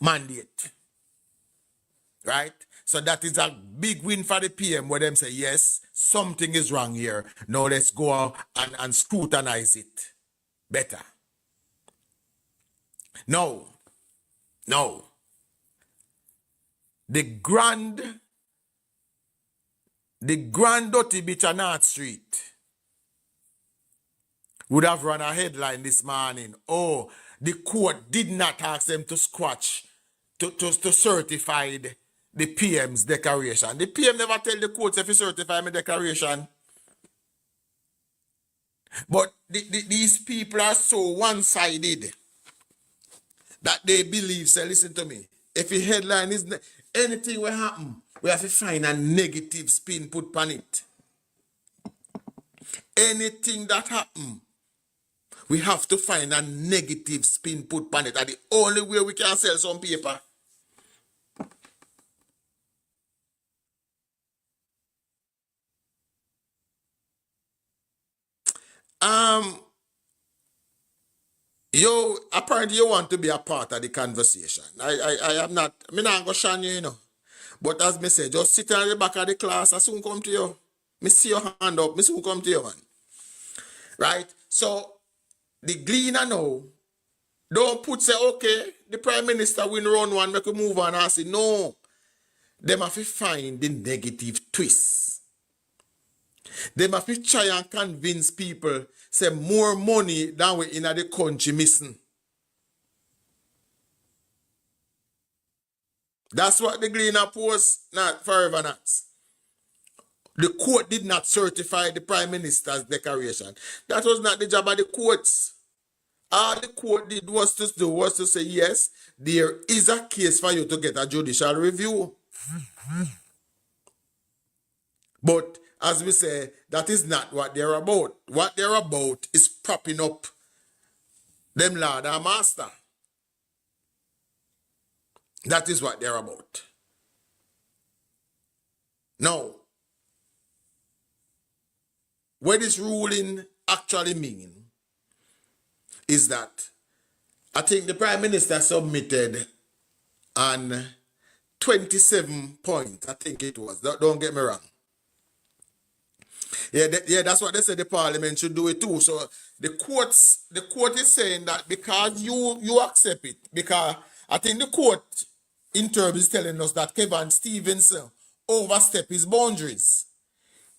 mandate. Right? So that is a big win for the PM where them say, yes, something is wrong here. Now let's go out and scrutinize it better. No. The grand dirty bitch on North Street would have run a headline this morning. Oh, the court did not ask them to squash, to certify the PM's declaration. The PM never tell the courts if you certify my declaration. But these people are so one-sided that they believe, say, listen to me, if the headline is, anything will happen, we have to find a negative spin put on it. Anything that happen, we have to find a negative spin put on it. That's the only way we can sell some paper. Apparently you want to be a part of the conversation. I am not, I'm not going to shine you, you know. But as me say, just sit at the back of the class, I soon come to you. Me see your hand up, me soon come to you, man. Right? So, the gleaner now, don't put say, okay, the Prime Minister win round one, make a move on and say, no. Them have to find the negative twist. Them have to try and convince people, say, more money than we in the country missing. That's what the Gleaner post, not forever not. The court did not certify the Prime Minister's declaration. That was not the job of the courts. All the court did was to say, yes, there is a case for you to get a judicial review. But as we say, that is not what they're about. What they're about is propping up them Lord and Master. That is what they're about. Now, what this ruling actually means is that I think the Prime Minister submitted on 27 points, I think it was. Don't get me wrong. Yeah, that's what they said the Parliament should do it too. So the court is saying that because you accept it, because I think the court in terms is telling us that Kevin Stevenson overstepped his boundaries.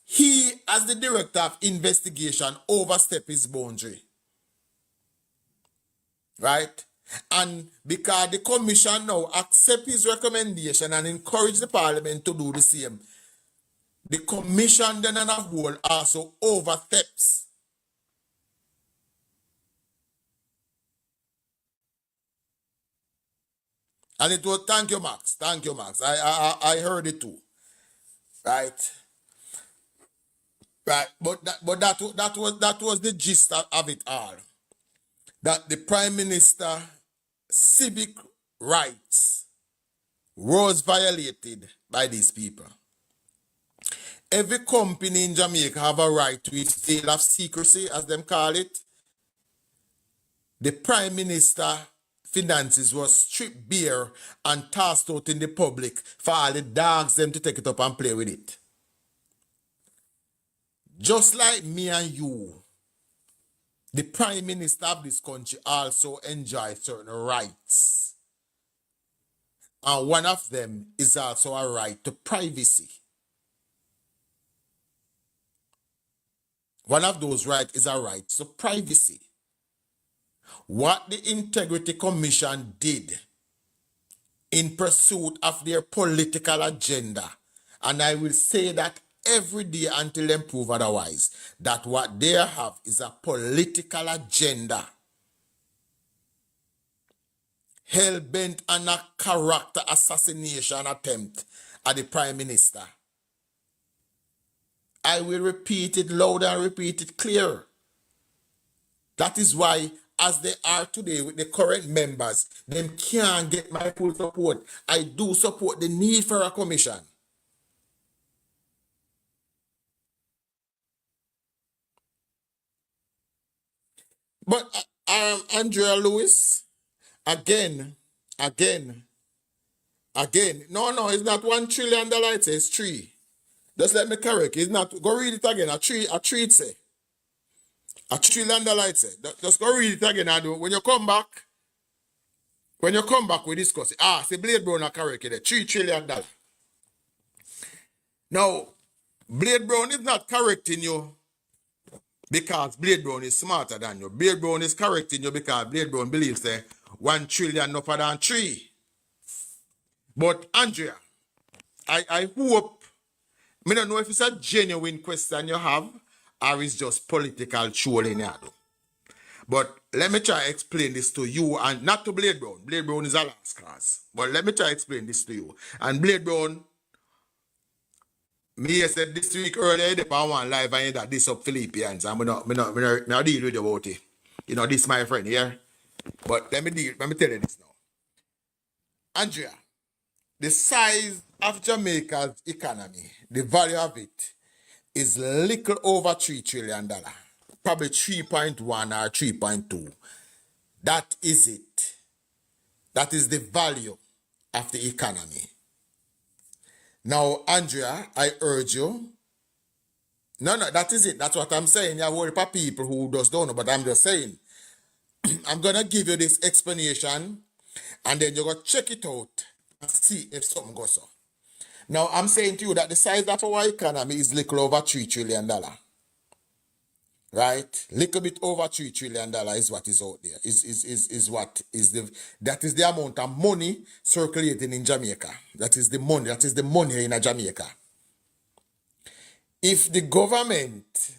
He, as the director of investigation, overstepped his boundary. Right? And because the commission now accept his recommendation and encourage the Parliament to do the same, the commission then on a whole also oversteps. And it was, thank you, Max. Thank you, Max. I heard it too. Right? Right. But that was the gist of it all. That the Prime Minister civic rights was violated by these people. Every company in Jamaica have a right to its veil of secrecy, as them call it. The Prime Minister finances was stripped bare and tossed out in the public for all the dogs them to take it up and play with it. Just like me and you, the Prime Minister of this country also enjoys certain rights. And one of them is also a right to privacy. One of those rights is a right to privacy. What the Integrity Commission did in pursuit of their political agenda, and I will say that every day until they prove otherwise, that what they have is a political agenda hell-bent on a character assassination attempt at the Prime Minister. I will repeat it loud and repeat it clear. That is why, as they are today with the current members, them can't get my full support. I do support the need for a commission. But Andrea Lewis, again, Again, no, it's not $1 trillion. It says 3. Just let me correct. It's not. Go read it again. A three it say. $1 trillion it say. Just go read it again. And when you come back, we discuss it. See, Blade Brown are correct there. $3 trillion. Now, Blade Brown is not correcting you because Blade Brown is smarter than you. Blade Brown is correcting you because Blade Brown believes that 1 trillion no than 3. But Andrea, I hope, I don't know if it's a genuine question you have or it's just political trolling you do. But let me try to explain this to you and not to Blade Brown. Blade Brown is a last class. But let me try to explain this to you. And Blade Brown, me said this week earlier, the power one live and that this up Philippians. And me not deal with you about it. You know, this my friend here. But let me tell you this now. Andrea, the size of Jamaica's economy, the value of it, is little over $3 trillion. Probably 3.1 or 3.2. That is it. That is the value of the economy. Now, Andrea, I urge you. No, that is it. That's what I'm saying. You're worried about people who just don't know, but I'm just saying. I'm going to give you this explanation, and then you're going to check it out and see if something goes on. Now, I'm saying to you that the size of our economy is little over $3 trillion. Right? Little bit over $3 trillion is what is out there. That is the amount of money circulating in Jamaica. That is the money in Jamaica. If the government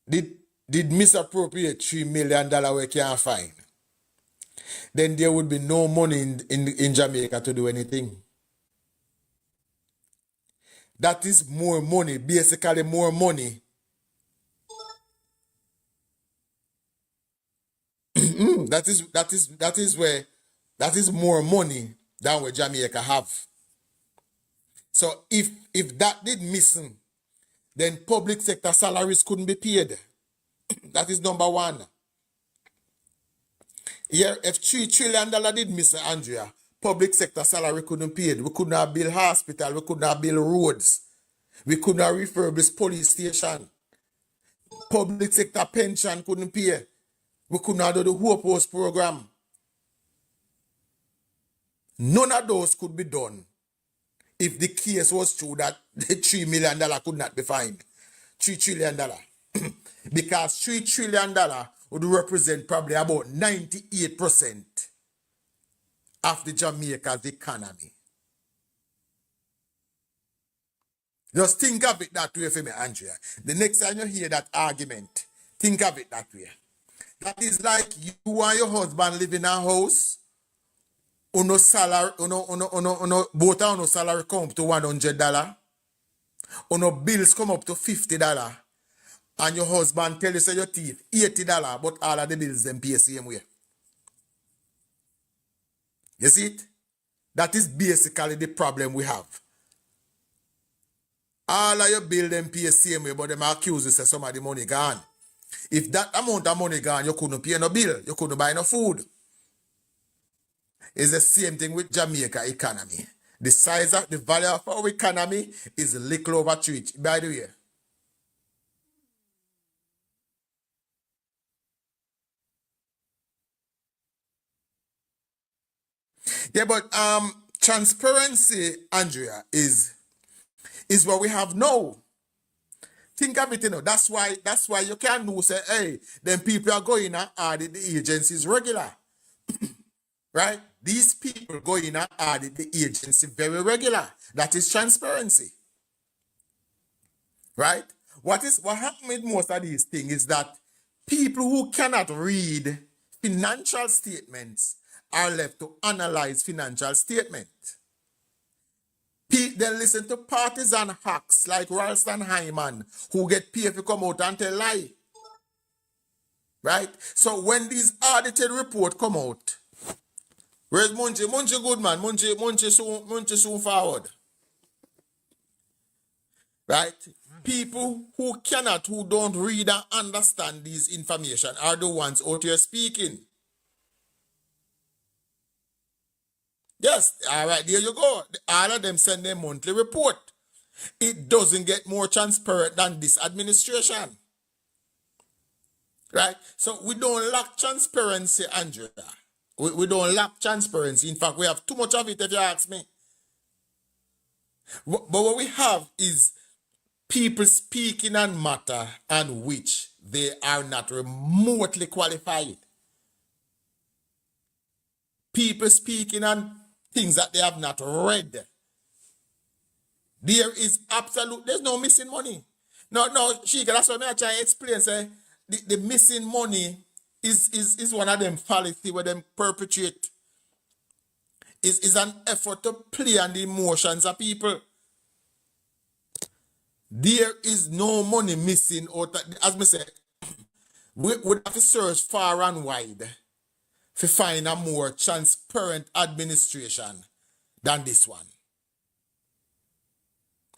did misappropriate $3 million we can't find, then there would be no money in Jamaica to do anything. That is more money, basically more money. That is more money than what Jamaica have. So if that did missing, then public sector salaries couldn't be paid. That is number one. Here, if $3 trillion did miss, Andrea, public sector salary couldn't be paid. We could not build hospital, we could not build roads, we could not refurbish police station. Public sector pension couldn't pay. We could not do the Hope House program. None of those could be done if the case was true that the $3 million could not be fined. $3 trillion. Because $3 trillion would represent probably about 98% of the Jamaica's economy. Just think of it that way for me, Andrea. The next time you hear that argument, think of it that way. That is like you and your husband live in a house, both of your salary come up to $100, your bills come up to $50, and your husband tell you say your teeth $80, but all of the bills them pay the same way. You see it? That is basically the problem we have. All of your bills them pay the same way, but them accuse you say some of the money gone. If that amount of money gone, you couldn't pay no bill. You couldn't buy no food. It's the same thing with Jamaica economy. The size of the value of our economy is a little over 3. By the way. Yeah, but transparency, Andrea, is what we have now. Think of it, you know. That's why you can't know, say, hey, then people are going and audit the agencies regular. Right? These people go in and audit the agency very regular. That is transparency. Right? What happens with most of these things is that people who cannot read financial statements are left to analyze financial statements. They listen to partisan hacks like Ralston Hyman, who get paid to come out and tell lie. Right? So when these audited reports come out, where's Munchie? Munchie good man. Munchie soon forward. Right? People who don't read and understand these information are the ones out here speaking. Yes, all right, there you go. All of them send their monthly report. It doesn't get more transparent than this administration. Right? So we don't lack transparency, Andrea. We don't lack transparency. In fact, we have too much of it, if you ask me. But what we have is people speaking on matter on which they are not remotely qualified. People speaking on things that they have not read. There is there's no missing money. No, Sheikah, that's what I'm trying to explain. Say, the missing money is one of them fallacy where them perpetrate. Is an effort to play on the emotions of people. There is no money missing. As me say, we would have to search far and wide to find a more transparent administration than this one.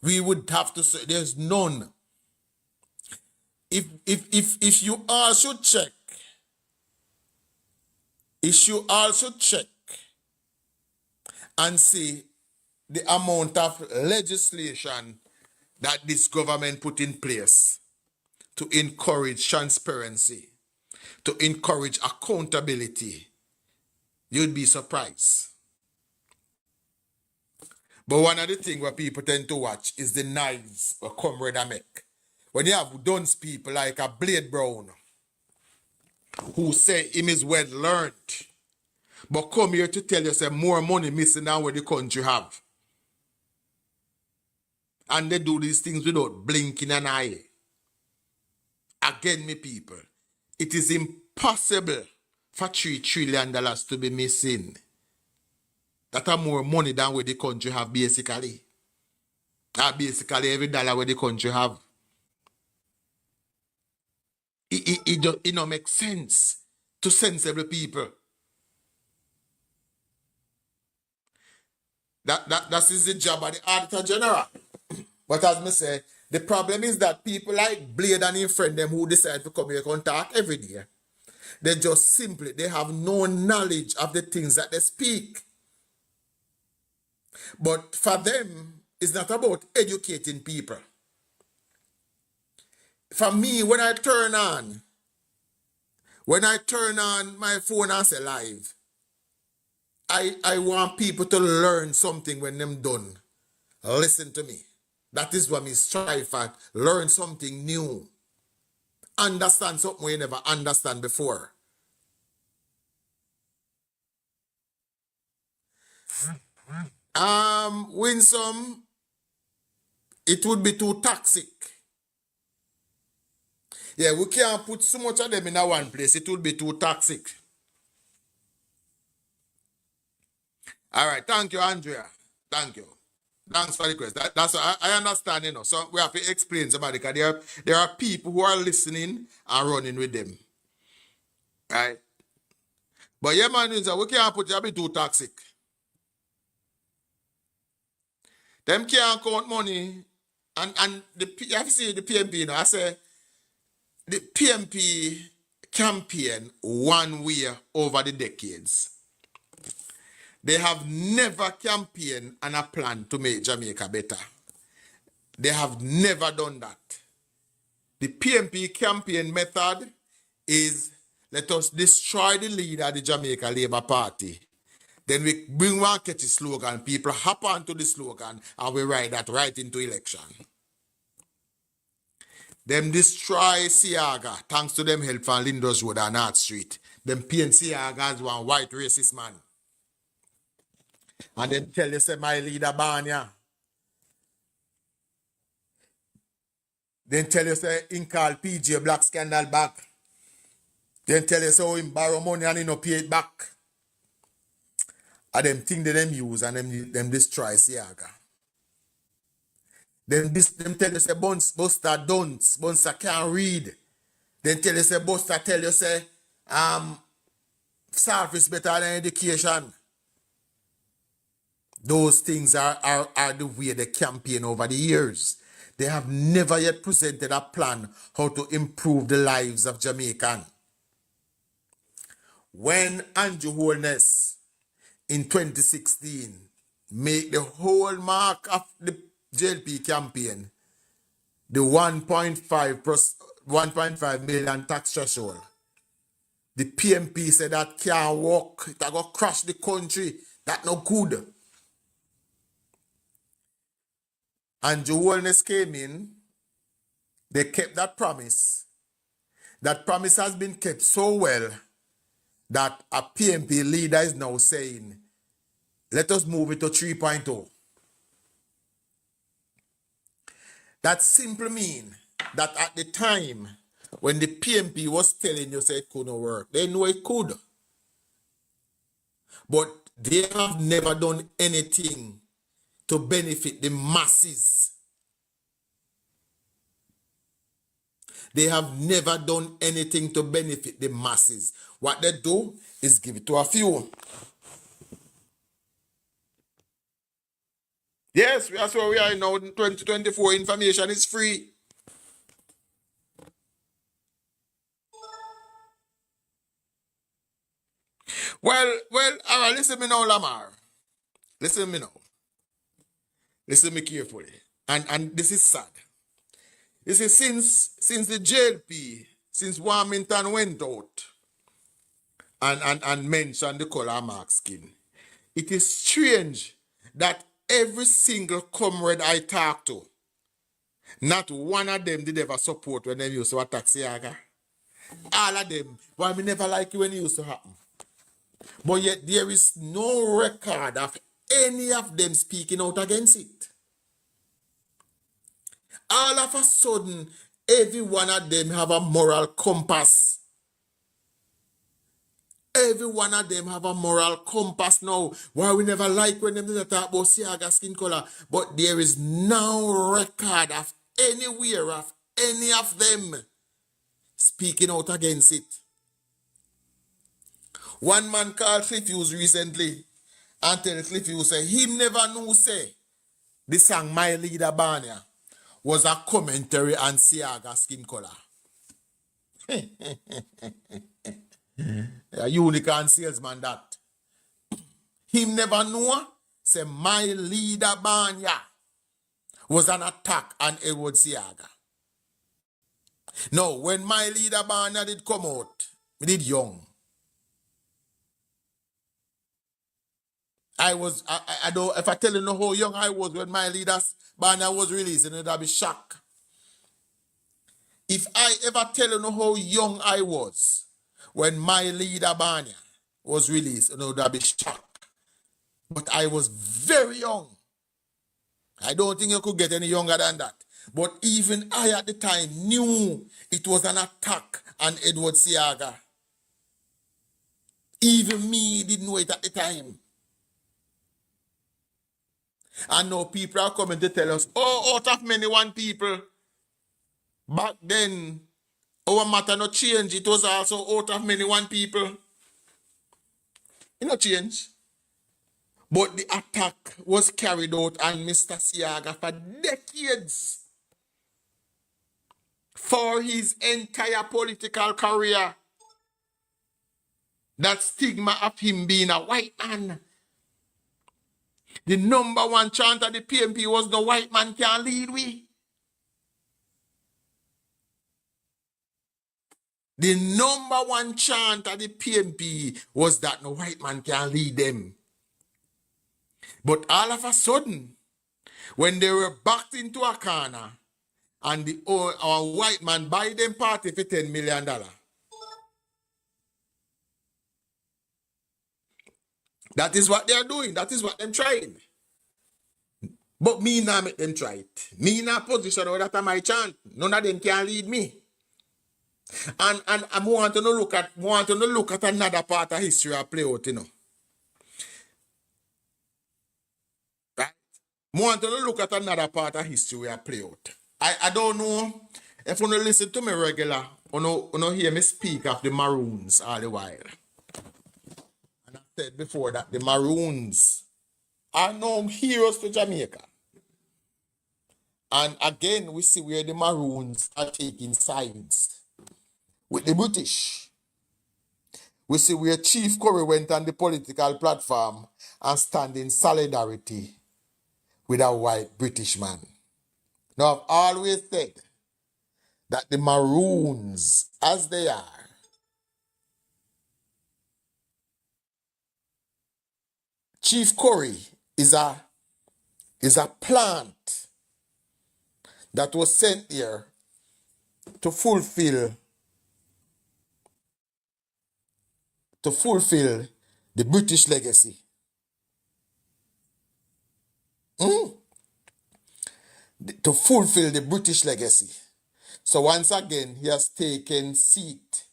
We would have to say there's none. If you all should check, and see the amount of legislation that this government put in place to encourage transparency, to encourage accountability, you'd be surprised. But one of the things where people tend to watch is the knives or comrade make. When you have dunce people like a Blade Brown, who say him is well learned, but come here to tell you say more money missing than what the country have. And they do these things without blinking an eye. Again, me people, it is impossible for $3 trillion to be missing. That are more money than what the country have basically. Basically every dollar where the country have. It don't make sense to sensible people. That is the job of the Auditor General. But as me say, the problem is that people like Blade and his friend them who decide to come here and talk every day, they have no knowledge of the things that they speak. But for them, it's not about educating people. For me, when I turn on my phone and say live, I want people to learn something when them done. Listen to me. That is what me strive for. Learn something new. Understand something you never understand before. Win some, it would be too toxic. Yeah, we can't put so much of them in one place. It would be too toxic. All right, thank you, Andrea. Thank you. Thanks for the question. That's what I understand, you know. So we have to explain somebody because there are people who are listening and running with them. Right? But yeah, man, we can't put it a bit too toxic. Them can't count money. And you have to see the PNP, you know. I say the PNP campaign one way over the decades. They have never campaigned on a plan to make Jamaica better. They have never done that. The PNP campaign method is let us destroy the leader of the Jamaica Labour Party. Then we bring one catchy slogan, people hop onto the slogan, and we ride that right into election. Them destroy Siaga, thanks to them help from Linders Road and North Street. Them paint Siaga as one white racist man. And then tell you, say, my leader Banya. Then tell you, say, in call PJ Black scandal back. Then tell you, say, him borrow money and he no pay it back. And them thing that them use and them destroy Siaga. Then them tell you, say, Buster don't. Buster can't read. Then tell you, say, Buster tell you, say, service better than education. Those things are the way they campaign over the years. They have never yet presented a plan how to improve the lives of Jamaicans. When Andrew Holness in 2016 make the whole mark of the JLP campaign the 1.5 million tax threshold. The PNP said that can't work. It a go crash the country. That no good. And Joe Wellness came in. They kept that promise. That promise has been kept so well that a PNP leader is now saying, let us move it to 3.0. That simply means that at the time when the PNP was telling you say it couldn't work, they know it could. But they have never done anything to benefit the masses. They have never done anything to benefit the masses. What they do is give it to a few. Yes, that's where we are now in 2024. Information is free. Well, all right, listen to me now, Lamar. Listen to me now. Listen to me carefully. And this is sad. You see, since the JLP, since Warmington went out and mentioned the color mark skin, it is strange that every single comrade I talk to, not one of them did ever support when they used to attack Siaga. All of them, why me never like it when it used to happen. But yet there is no record of any of them speaking out against it. All of a sudden, every one of them have a moral compass. Every one of them have a moral compass now. Why we never like when them talk about Siaga skin color. But there is no record of anywhere of any of them speaking out against it. One man called Cliff Hughes recently and tell Cliff Hughes say he never knew say the song My Leader Banya was a commentary on Siaga skin color. A unicorn salesman that. Him never know say My Leader Banya was an attack on Edward Siaga. Now, when My Leader Banya did come out, me did young. I don't, if I tell you know how young I was when My Leader Banya was released, you know, that'd be shock. If I ever tell you know how young I was when My Leader Banya was released, you know, that'd be shock. But I was very young. I don't think you could get any younger than that. But even I at the time knew it was an attack on Edward Siaga. Even me didn't know it at the time. And now people are coming to tell us, oh, out of many one people, back then, our matter not change. It was also out of many one people. It not change. But the attack was carried out on Mr. Siaga for decades. For his entire political career. That stigma of him being a white man. The number one chant of the PNP was the white man can't lead we. The number one chant of the PNP was that no white man can lead them. But all of a sudden, when they were backed into a corner and our white man buy them party for $10 million, that is what they are doing. That is what they're trying. But me not make them try it. Me not position or that my chant. None of them can lead me. And I want to look at another part of history I play out, you know. Right? I want to look at another part of history I play out. I don't know if you listen to me regular, you hear me speak of the Maroons all the while. And I said before that the Maroons are now heroes to Jamaica. And again, we see where the Maroons are taking sides with the British. we see where Chief Curry went on the political platform and stand in solidarity with a white British man. Now, I've always said that the Maroons, as they are, Chief Curry is a plant that was sent here to fulfill the British legacy. To fulfill the British legacy. So once again, he has taken seat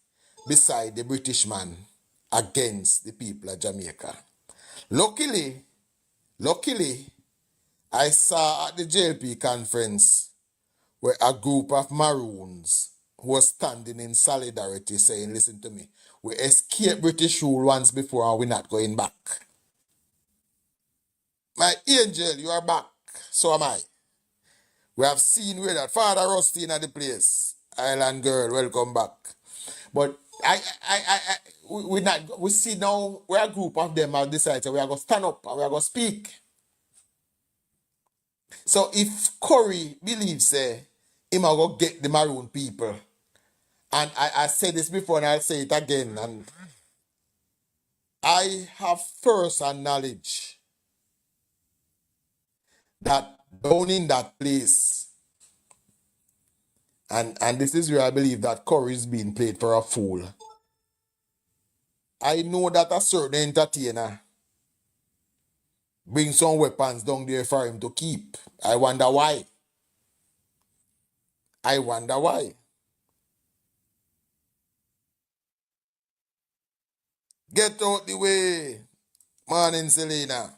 beside the British man against the people of Jamaica. Luckily, I saw at the JLP conference where a group of Maroons was standing in solidarity saying, listen to me, we escaped British rule once before and we're not going back. My angel, you are back. So am I. We have seen where that Father Rusty in the place. Island girl, welcome back. But we see now where a group of them have decided we are going to stand up and we are going to speak. So if Curry believes him are going to get the Maroon people, and I said this before and I'll say it again, and I have first-hand knowledge that down in that place, and this is where I believe that Curry is being played for a fool. I know that a certain entertainer brings some weapons down there for him to keep. I wonder why. I wonder why. Get out the way. Morning, Selena.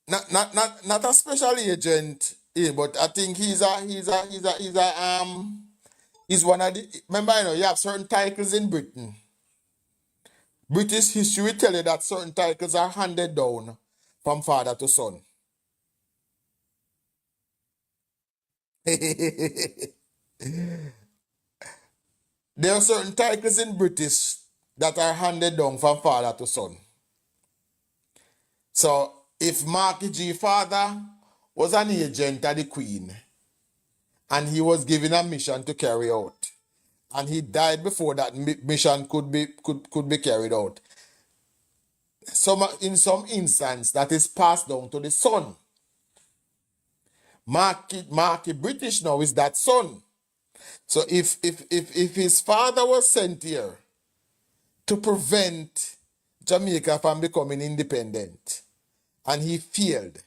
Not a special agent, but I think he's one of the, remember, you have certain titles in Britain. British history will tell you that certain titles are handed down from father to son. There are certain titles in British that are handed down from father to son. So, if Marky G father was an agent of the Queen and he was given a mission to carry out, and he died before that mission could be carried out, in some instance that is passed down to the son. Marky British now is that son. So if his father was sent here to prevent Jamaica from becoming independent and he failed,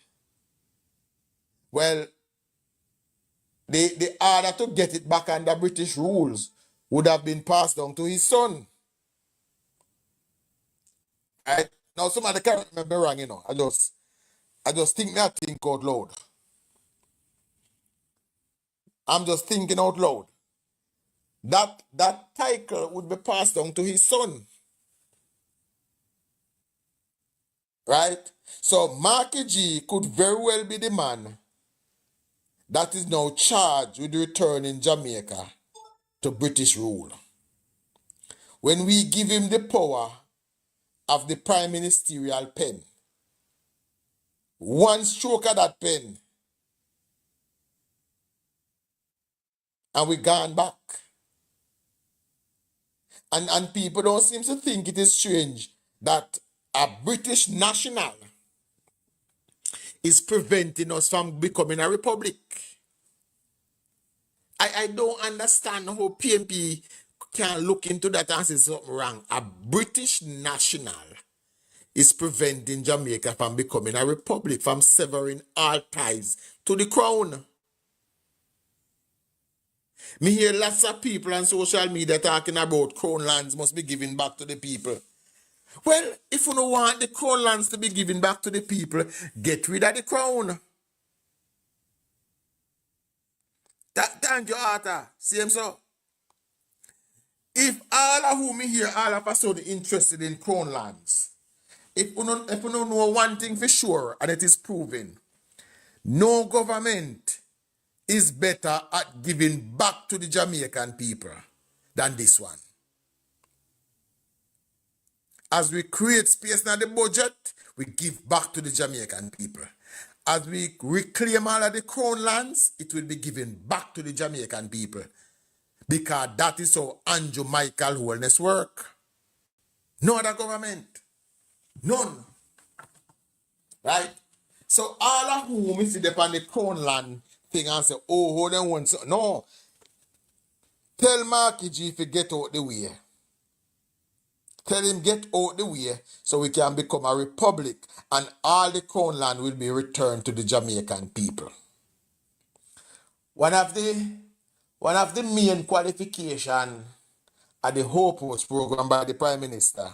well, the order to get it back under British rules would have been passed down to his son. Right? Now somebody can't remember wrong, I just think out loud. I'm just thinking out loud. That title would be passed down to his son. Right? So Marky G could very well be the man that is now charged with returning Jamaica to British rule. When we give him the power of the prime ministerial pen, one stroke of that pen, and we gone back. And people don't seem to think it is strange that a British national is preventing us from becoming a republic. I don't understand how PNP can look into that and say something wrong. A British national is preventing Jamaica from becoming a republic, from severing all ties to the crown. Me hear lots of people on social media talking about crown lands must be given back to the people. Well, if you don't want the crown lands to be given back to the people, get rid of the crown. Thank you, Arthur. Same so. If all of whom here all of a sudden interested in crown lands, if you don't know one thing for sure, and it is proven, no government is better at giving back to the Jamaican people than this one. As we create space in the budget, we give back to the Jamaican people. As we reclaim all of the crown lands, it will be given back to the Jamaican people. Because that is how Andrew Michael Holness work. No other government. None. Right? So all of whom is upon the crown land thing and say, oh, hold on one. No. Tell Marky G to get out the way. Tell him get out the way so we can become a republic and all the crown land will be returned to the Jamaican people. One of the main qualification at the Hope House program by the Prime Minister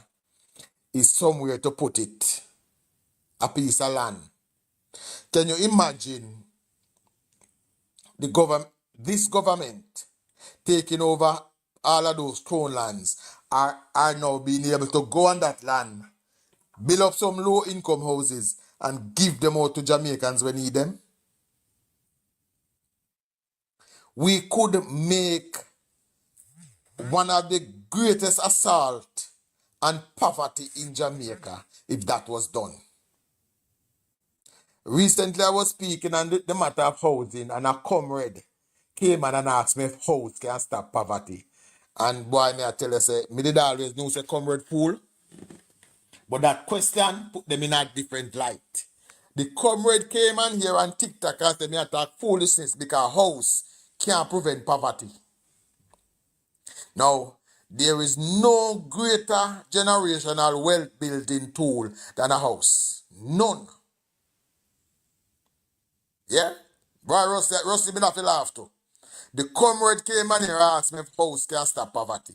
is somewhere to put it. A piece of land. Can you imagine this government taking over all of those crown lands are now being able to go on that land, build up some low-income houses and give them out to Jamaicans when need them? We could make one of the greatest assault on poverty in Jamaica if that was done. Recently I was speaking on the matter of housing and a comrade came and asked me if house can stop poverty. And boy, me I tell you, say, me did always know say comrade fool. But that question put them in a different light. The comrade came on here on TikTok and said me attack foolishness because house can't prevent poverty. Now, there is no greater generational wealth building tool than a house. None. Yeah? Boy, Rusty, me not feel laugh too. The comrade came on here and asked me if house can stop poverty.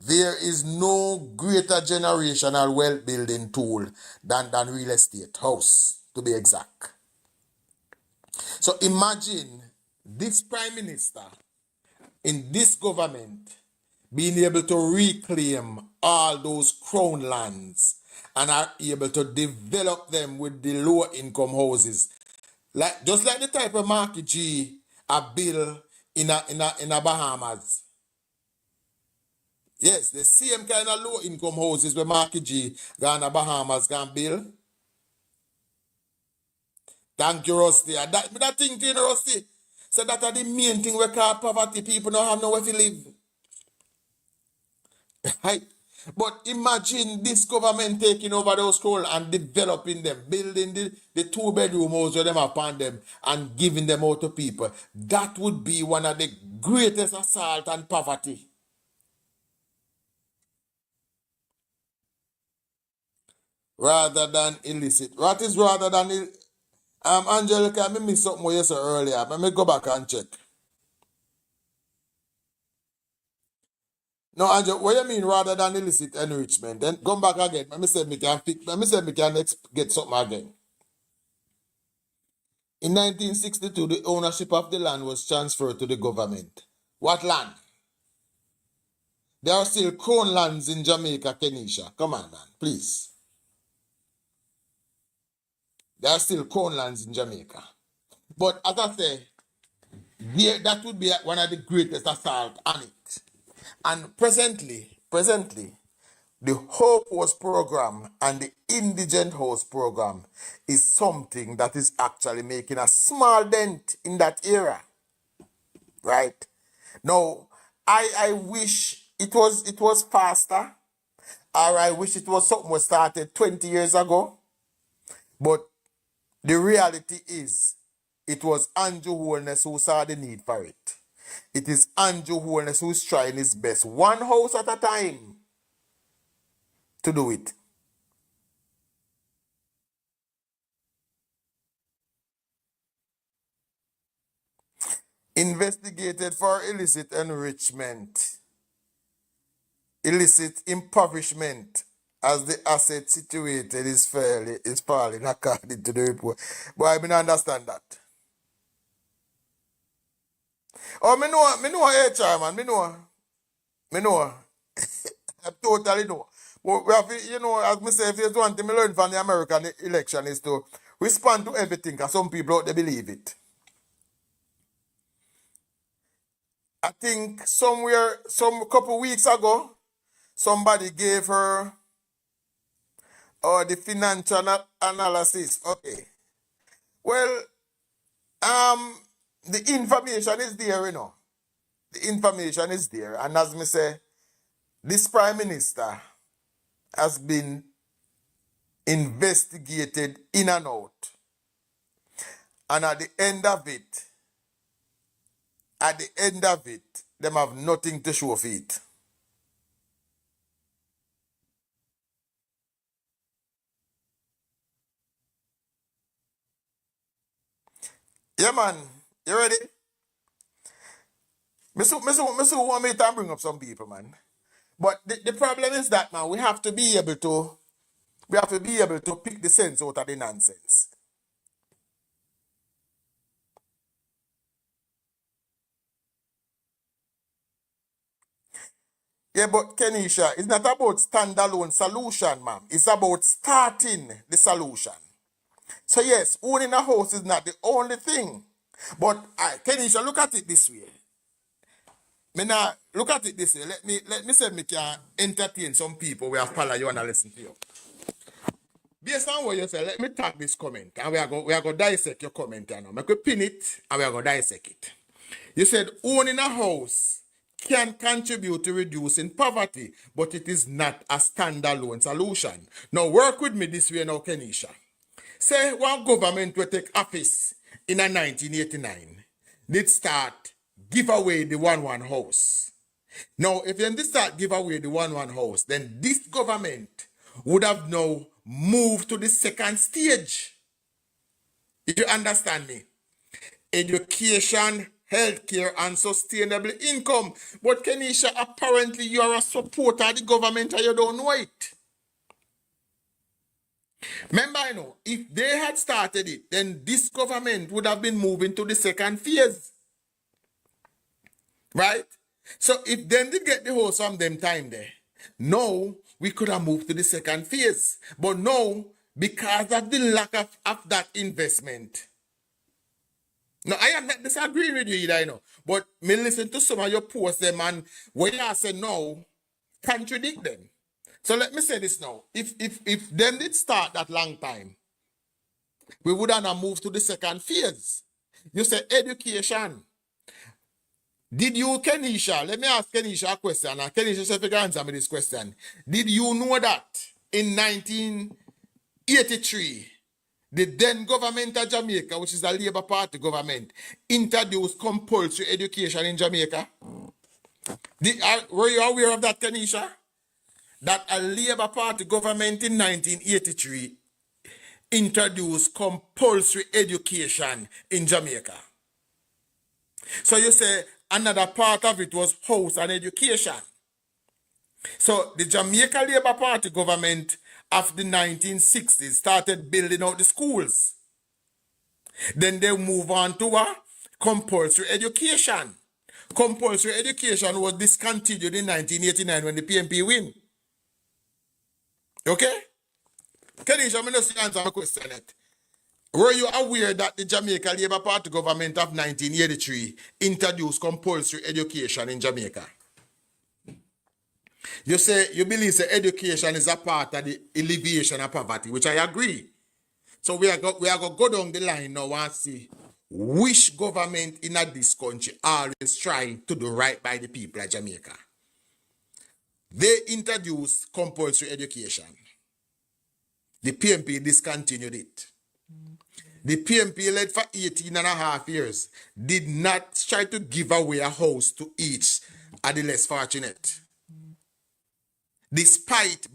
There is no greater generational wealth building tool than real estate, house, to be exact. So imagine this Prime Minister in this government being able to reclaim all those crown lands and are able to develop them with the lower income houses. Just like the type of Marky G a bill in a Bahamas. Yes, the same kind of low income houses where Marky G gone to Bahamas can build. Thank you, Rusty. That thing to you, Rusty. So that are the main thing we call poverty. People don't have nowhere to live. Right? But imagine this government taking over those schools and developing them, building the 2-bedroom houses where them upon them and giving them out to people. That would be one of the greatest assault on poverty. Rather than illicit. What is rather than Angelica, I missed something you said earlier. Let me go back and check. No, Angel, what you mean rather than illicit enrichment? Then come back again. Let me say me can get something again. In 1962, the ownership of the land was transferred to the government. What land? There are still crown lands in Jamaica, Kenisha. Come on, man, please. There are still crown lands in Jamaica. But as I say, that would be one of the greatest assault on it. And presently, the Hope House program and the Indigent House program is something that is actually making a small dent in that era. Right? Now, I wish it was faster, or I wish it was something was started 20 years ago. But the reality is, it was Andrew Holness who saw the need for it. It is Andrew Holness who's trying his best, one house at a time, to do it. Investigated for illicit enrichment, illicit impoverishment, as the asset situated is falling according to the report. But I don't understand that. Oh, me know HR, man. Me know. I totally know. But we have to, as me say, if there's one thing I learned from the American election is to respond to everything, because some people out there believe it. I think some couple weeks ago, somebody gave her the financial analysis. Okay. Well, the information is there, you know. The information is there. And as me say, this Prime Minister has been investigated in and out. And at the end of it, them have nothing to show for it. Yeah, man. You ready? Me so want me to bring up some people, man. But the problem is that, man, we have to be able to pick the sense out of the nonsense. Yeah, but Kenisha, it's not about standalone solution, man. It's about starting the solution. So yes, owning a house is not the only thing. But Kenisha, look at it this way. Look at it this way. Let me say me can entertain some people we have follow you and listen to you. Based on what you say, let me tag this comment and we are going to dissect your comment now. Make we pin it and we are going to dissect it. You said owning a house can contribute to reducing poverty, but it is not a standalone solution. Now work with me this way now, Kenisha. Say one government will take office in 1989, did start give away the one house. Now, if they start give away the one house, then this government would have now moved to the second stage. If you understand me. Education, healthcare, and sustainable income. But Kenisha, apparently you are a supporter of the government and you don't know it. Remember, you know, if they had started it, then this government would have been moving to the second phase. Right? So if them did get the house from them time there, no, we could have moved to the second phase. But no, because of the lack of that investment. No, I am not disagreeing with you either, you know. But me listen to some of your posts them and when you say no, contradict them. So let me say this now. If them did start that long time, we would have moved to the second phase. You say education. Did you, Kenisha, let me ask Kenisha a question. And Kenisha, if you can answer me this question. Did you know that in 1983, the then government of Jamaica, which is a Labour Party government, introduced compulsory education in Jamaica? Were you aware of that, Kenisha? That a Labour Party government in 1983 introduced compulsory education in Jamaica. So you say another part of it was house and education. So the Jamaica Labour Party government of the 1960s started building out the schools. Then they move on to a compulsory education. Compulsory education was discontinued in 1989 when the PNP win. Okay? Kenisha, I'm just answer my question. Were you aware that the Jamaica Labour Party government of 1983 introduced compulsory education in Jamaica? You say you believe that education is a part of the alleviation of poverty, which I agree. So we are going to go down the line now and see which government in this country always trying to do right by the people of Jamaica. They introduced compulsory education. The PNP discontinued it. The PNP led for 18 and a half years, did not try to give away a house to each of the less fortunate. Despite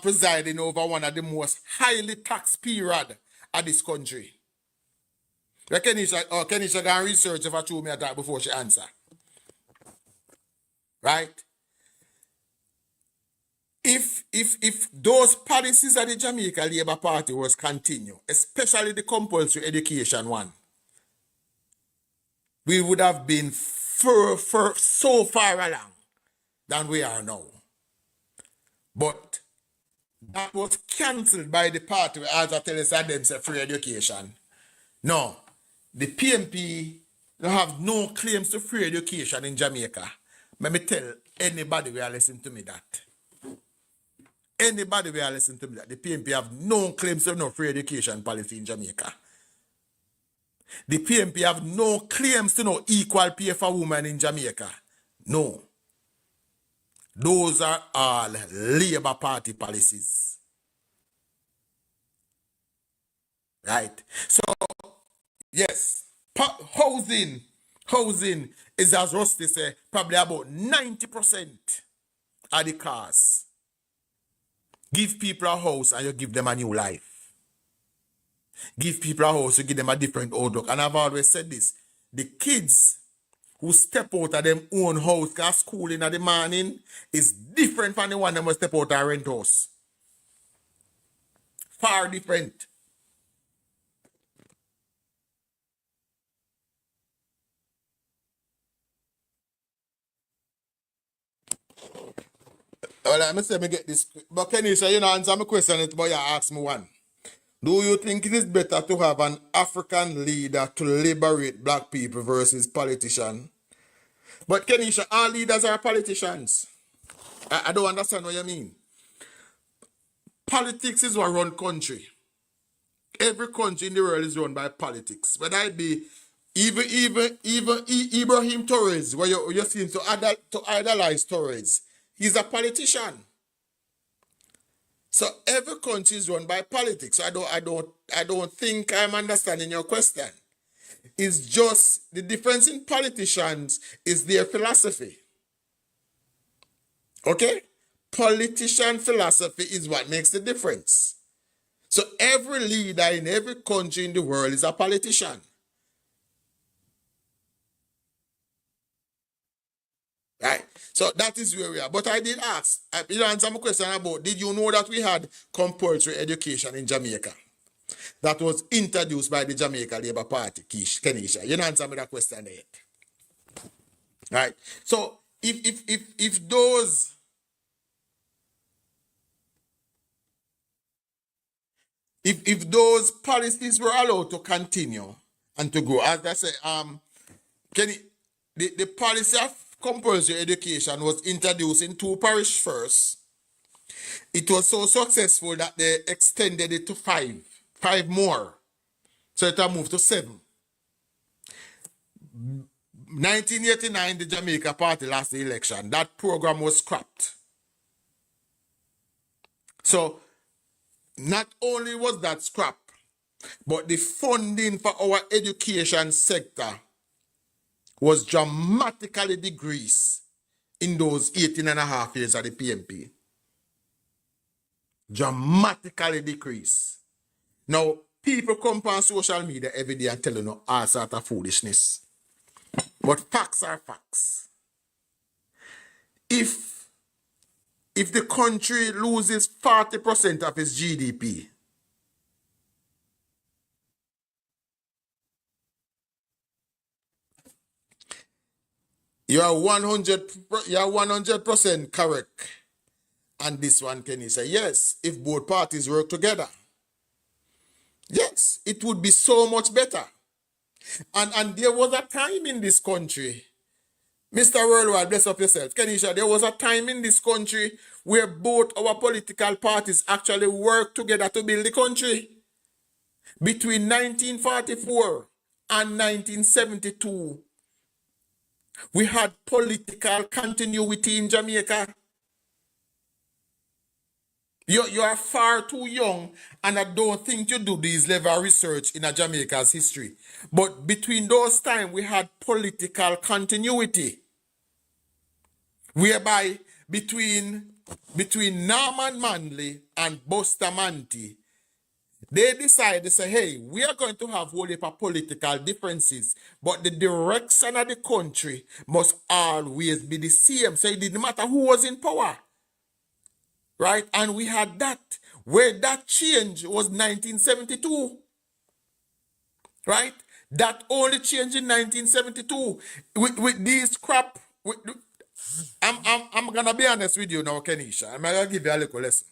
presiding over one of the most highly taxed period of this country. Kenisha can research if I told me that before she answer. Right? If those policies of the Jamaica Labour Party was continue, especially the compulsory education one, we would have been so far along than we are now. But that was cancelled by the party as I tell us them say free education. No, the PNP You have no claims to free education in Jamaica. Let me tell anybody who are listening to me that. Anybody who are listening to me that. The PNP have no claims to no free education policy in Jamaica. The PNP have no claims to no equal pay for women in Jamaica. No. Those are all Labour Party policies. Right? So, yes, housing is, as Rusty said, probably about 90% of the cars. Give people a house and you give them a new life. Give people a house, you give them a different outlook. And I've always said this, the kids who step out of them own house, because school in the morning is different from the one that will step out of a rent house. Far different. Well, let me say me get this. But Kenisha, you know, answer my question, but you ask me one. Do you think it is better to have an African leader to liberate black people versus politician? But Kenisha, all leaders are politicians. I don't understand what you mean. Politics is what run country. Every country in the world is run by politics. Whether it be even Ibrahim Torres, where you seem to idolize Torres, he's a politician. So every country is run by politics. So I don't think I'm understanding your question. It's just the difference in politicians is their philosophy. Okay? Politician philosophy is what makes the difference. So every leader in every country in the world is a politician. Right? So that is where we are. But I did ask, you answer my question about, did you know that we had compulsory education in Jamaica? That was introduced by the Jamaica Labour Party, Kenisha. You don't answer me that question yet. Right? So if those policies were allowed to continue and to grow, as I say, the policy of compulsory education was introduced in 2 parishes first. It was so successful that they extended it to 5 more. So it moved to 7. 1989, the Jamaica Party lost the election. That program was scrapped. So not only was that scrapped, but the funding for our education sector was dramatically decreased in those 18.5 years of the PNP. Dramatically decreased. Now, people come on social media every day and tell you all sorts of foolishness. But facts are facts. If the country loses 40% of its GDP, you are 100% correct. And this one, can you say, yes, if both parties work together, yes, it would be so much better. And there was a time in this country, Mr. Worldwide, bless up yourself, Kenisha, there was a time in this country where both our political parties actually worked together to build the country. Between 1944 and 1972, we had political continuity in Jamaica. You are far too young, and I don't think you do this level of research in a Jamaica's history. But between those times, we had political continuity, whereby between Norman Manley and Bustamante, they decided to say, hey, we are going to have whole heap of political differences, but the direction of the country must always be the same. So it didn't matter who was in power. Right? And we had that. Where that change was 1972. Right? That only changed in 1972. With these crap. I'm going to be honest with you now, Kenisha. I'm going to give you a little lesson.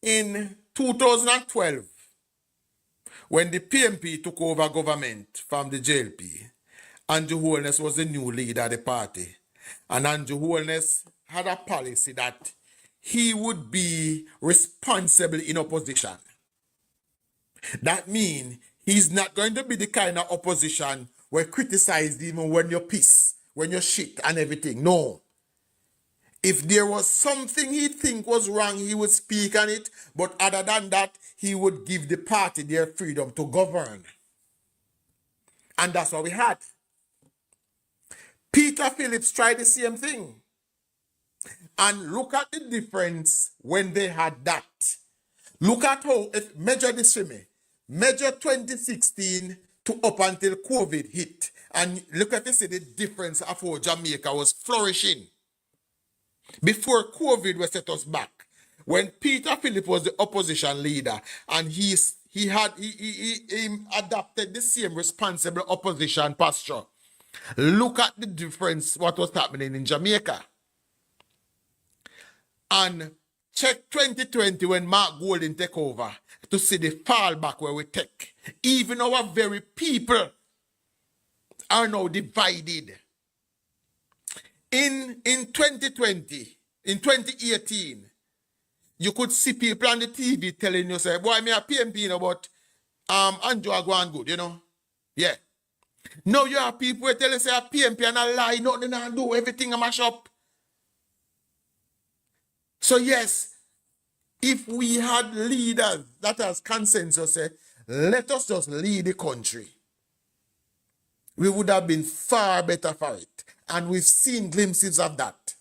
In 2012, when the PNP took over government from the JLP, Andrew Holness was the new leader of the party. And Andrew Holness had a policy that he would be responsible in opposition. That means he's not going to be the kind of opposition where criticize even when you're pissed, when you're shit and everything. No. If there was something he think was wrong, he would speak on it. But other than that, he would give the party their freedom to govern. And that's what we had. Peter Phillips tried the same thing. And look at the difference when they had that. Look at how, if measure this for me. Measure 2016 to up until COVID hit. And look at this, the difference of how Jamaica was flourishing. Before COVID was set us back. When Peter Phillips was the opposition leader and he adopted the same responsible opposition posture. Look at the difference what was happening in Jamaica. And check 2020 when Mark Golding take over to see the fallback where we take. Even our very people are now divided. In 2020, in 2018, you could see people on the TV telling you, say, boy, me a PNP, you know, but Andrew are going good, you know. Yeah. Now you have people who tell you, say, a PNP and a lie, nothing and do, everything a mash up. So yes, if we had leaders that has consensus, say, let us just lead the country, we would have been far better for it. And we've seen glimpses of that.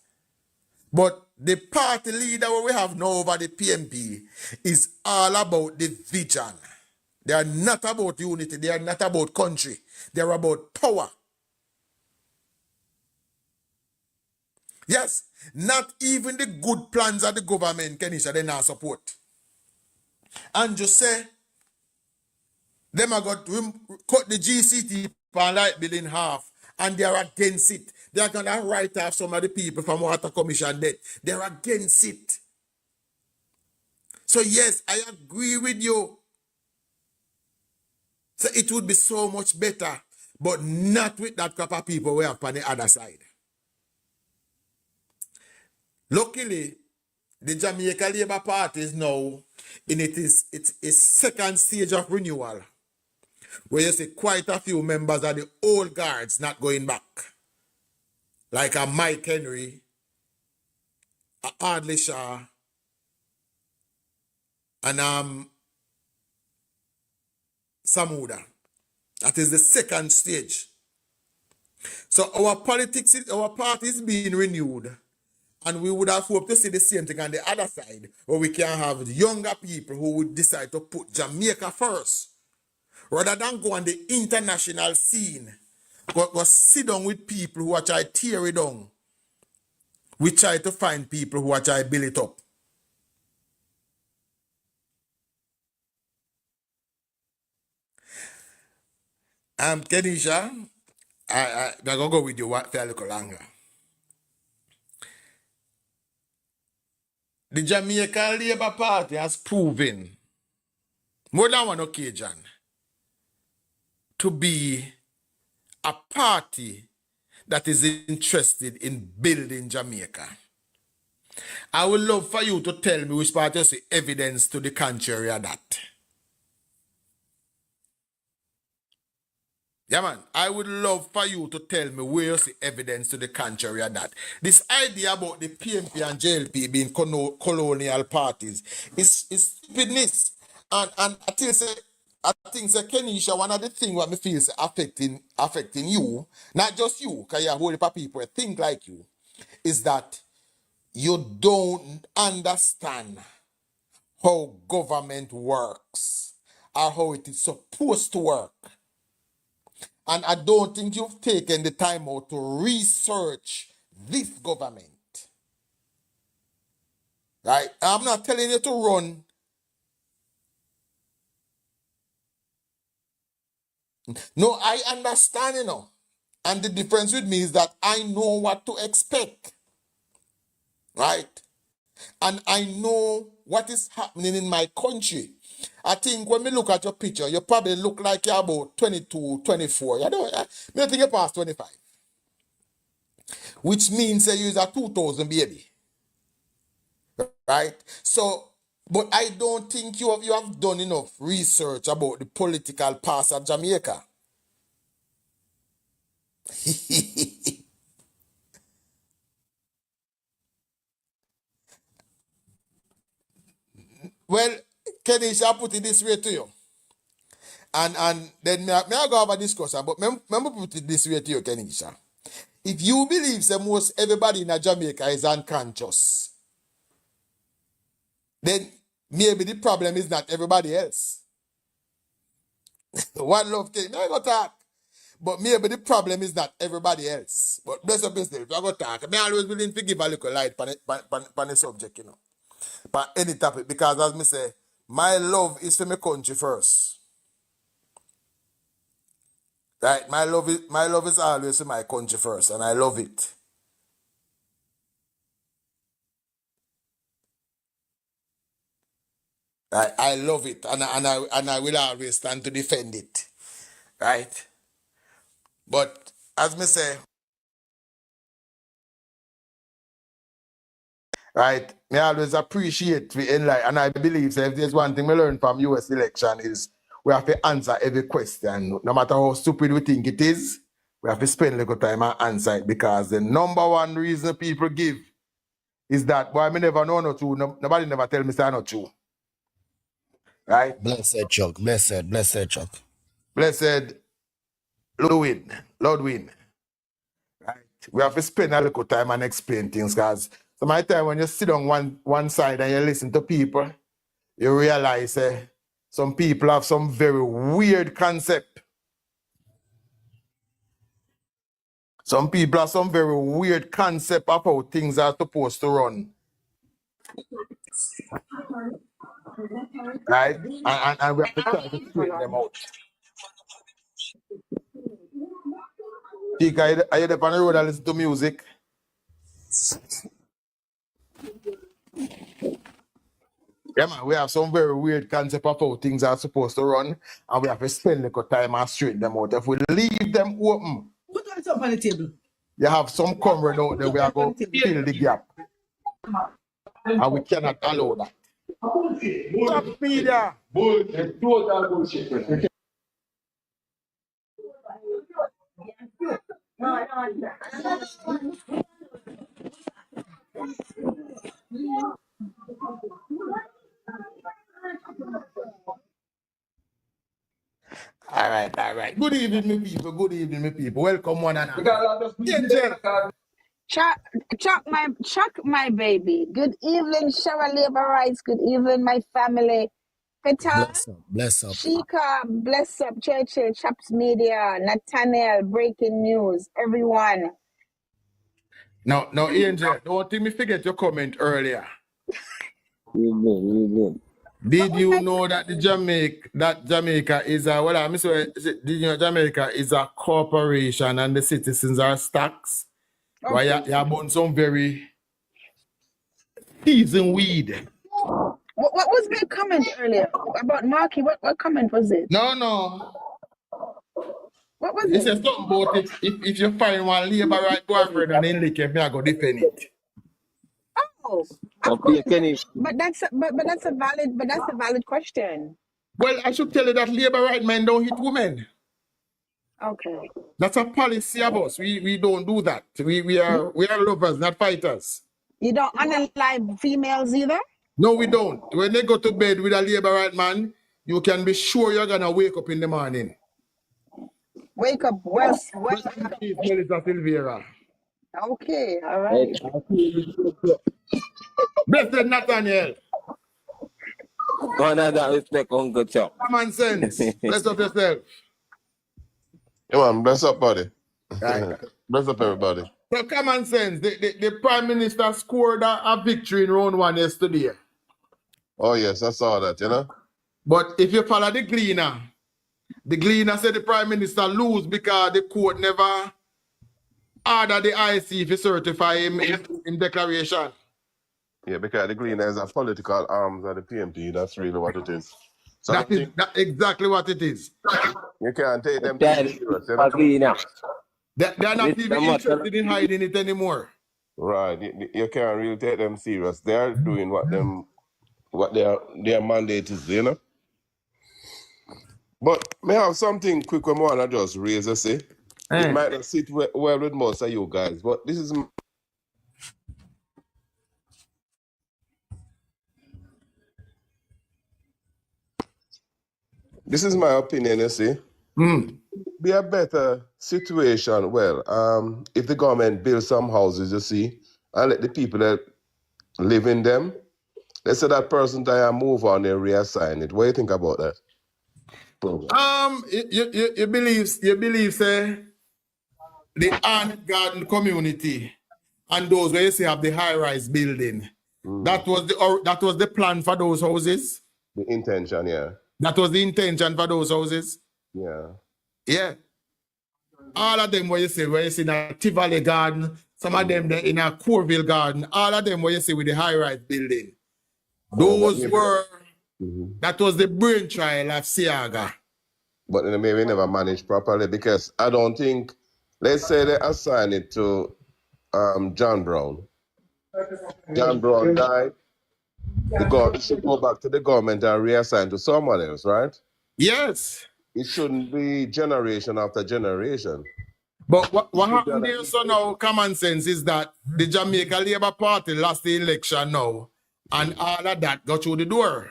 But the party leader we have now over the PNP is all about division. They are not about unity. They are not about country. They are about power. Yes, not even the good plans of the government, Kenisha, they not support. And just say, them are going to cut the GCT and light bill in half, and they are against it. They are going to write off some of the people from Water Commission debt. They are against it. So yes, I agree with you. So it would be so much better, but not with that crop of people we have on the other side. Luckily, the Jamaica Labour Party is now in its second stage of renewal, where you see quite a few members of the old guards not going back. Like a Mike Henry, a Ardley Shaw, and Samuda. That is the second stage. So our politics, our party is being renewed. And we would have hoped to see the same thing on the other side, where we can have younger people who would decide to put Jamaica first, rather than go on the international scene. Go sit down with people who are trying to tear it down. We try to find people who are trying to build it up. Kenisha, I'm going to go with you for a little longer. The Jamaica Labour Party has proven, more than one occasion, to be a party that is interested in building Jamaica. I would love for you to tell me which part you see evidence to the contrary of that. Yeah, man. I would love for you to tell me where you see evidence to the contrary of that. This idea about the PNP and JLP being colonial parties is stupidness. And I think say Kenisha, one of the things what me feel is affecting you, not just you, because you have a whole heap of people who think like you, is that you don't understand how government works or how it is supposed to work. And I don't think you've taken the time out to research this government. Right? I'm not telling you to run. No, I understand, you know. And the difference with me is that I know what to expect. Right? And I know what is happening in my country. I think when me look at your picture, you probably look like you're about 22, 24. You know, I think you're past 25. Which means that you're a 2000 baby. Right? So, but I don't think you have done enough research about the political past of Jamaica. Well, Kenisha, I put it this way to you. And then I go have a discussion, but remember put it this way to you, Kenisha. If you believe that most everybody in Jamaica is unconscious, then maybe the problem is not everybody else. One love King, I go talk. But maybe the problem is not everybody else. But bless up yourself, I go talk. I always willing to give a little light on the subject, you know. But any topic, because as me say, my love is for my country first. Right? My love is always for my country first, and I love it. I love it, and I will always stand to defend it. Right? But as me say, right, me always appreciate the enlighten, and I believe that if there's one thing we learn from US election is we have to answer every question, no matter how stupid we think it is. We have to spend a little time and answer it, because the number one reason people give is that, boy, I never know no true. Nobody never tell me say not true. Right? Blessed Chuck, blessed Chuck. Blessed Lord win. Right? We have to spend a little time and explain things, because some of the time when you sit on one side and you listen to people, you realize some people have some very weird concept. Some people have some very weird concept of how things are supposed to run. Right? And we have to try to straighten them out. Tika, are you there on the road and listen to music? Yeah, man, we have some very weird concept of how things are supposed to run, and we have to spend a little time and straighten them out. If we leave them open, Put on top on the table. you have some comrade out there, we are going to fill the gap. And we cannot allow that. Stop media! Total bullshit. All right. Good evening, my people. Good evening, my people. Welcome one another. Angel. Chuck, my baby. Good evening, Shower Labor Rights. Good evening, my family. Petal, Bless up. Sheikah, Bless Up, Churchill, Chaps Media, Nathaniel, Breaking News, everyone. No, Angel, don't think me forget your comment earlier. You good. Did you know that Jamaica is did you know Jamaica is a corporation and the citizens are stocks? Why you have some very seasoned weed. What was my comment earlier about Marky? What comment was it? No. What was It it? says something about if you find one labor right boyfriend and then lick me, I go defend it. Oh, Okay, Kenny. but that's a valid question. Well, I should tell you that labor right men don't hit women. Okay. That's a policy of us. We don't do that. We are lovers, not fighters. You don't unalive females either? No, we don't. When they go to bed with a labor right man, you can be sure you're gonna wake up in the morning. Wake up well. Melissa Silvera. Okay, all right. Blessed Nathaniel. Honor that respect, Uncle Chuck. Common sense. Bless up yourself. Come on, bless up, buddy. Right. Bless up, everybody. So common sense. The Prime Minister scored a victory in round one yesterday. Oh, yes, I saw that, you know? But if you follow the Gleaner said the Prime Minister lose because the court never ordered the IC to certify him in declaration. Yeah, because the Gleaner is a political arms of the PNP. That's really what it is. That is Something exactly what it is. you can't take them too Dad, serious, you know? Pagina. They're not This even interested in hiding it anymore. Right. You can't really take them serious. They are doing what their mandate is, you know? But may I have something quick when I want to just raise, I say. It might not sit well with most of you guys, but this is my opinion, you see. Be a better situation, well, if the government builds some houses, you see, and let the people that live in them, let's say that person die and move on and reassign it. What do you think about that? You believe, say, the ant garden community and those where you say have the high-rise building. That was the plan for those houses. The intention, yeah. That was the intention for those houses. Yeah. Yeah. All of them where you see in a Tivoli garden, some of them in a Corville garden, all of them where you see with the high-rise building. Those were, that was the brainchild of Siaga. But then maybe never managed properly because I don't think, let's say they assign it to John Brown. John Brown died. The government should go back to the government and reassign to someone else, right? Yes. It shouldn't be generation after generation. But what happened there so now, common sense, is that the Jamaica Labour Party lost the election now, and all of that got through the door.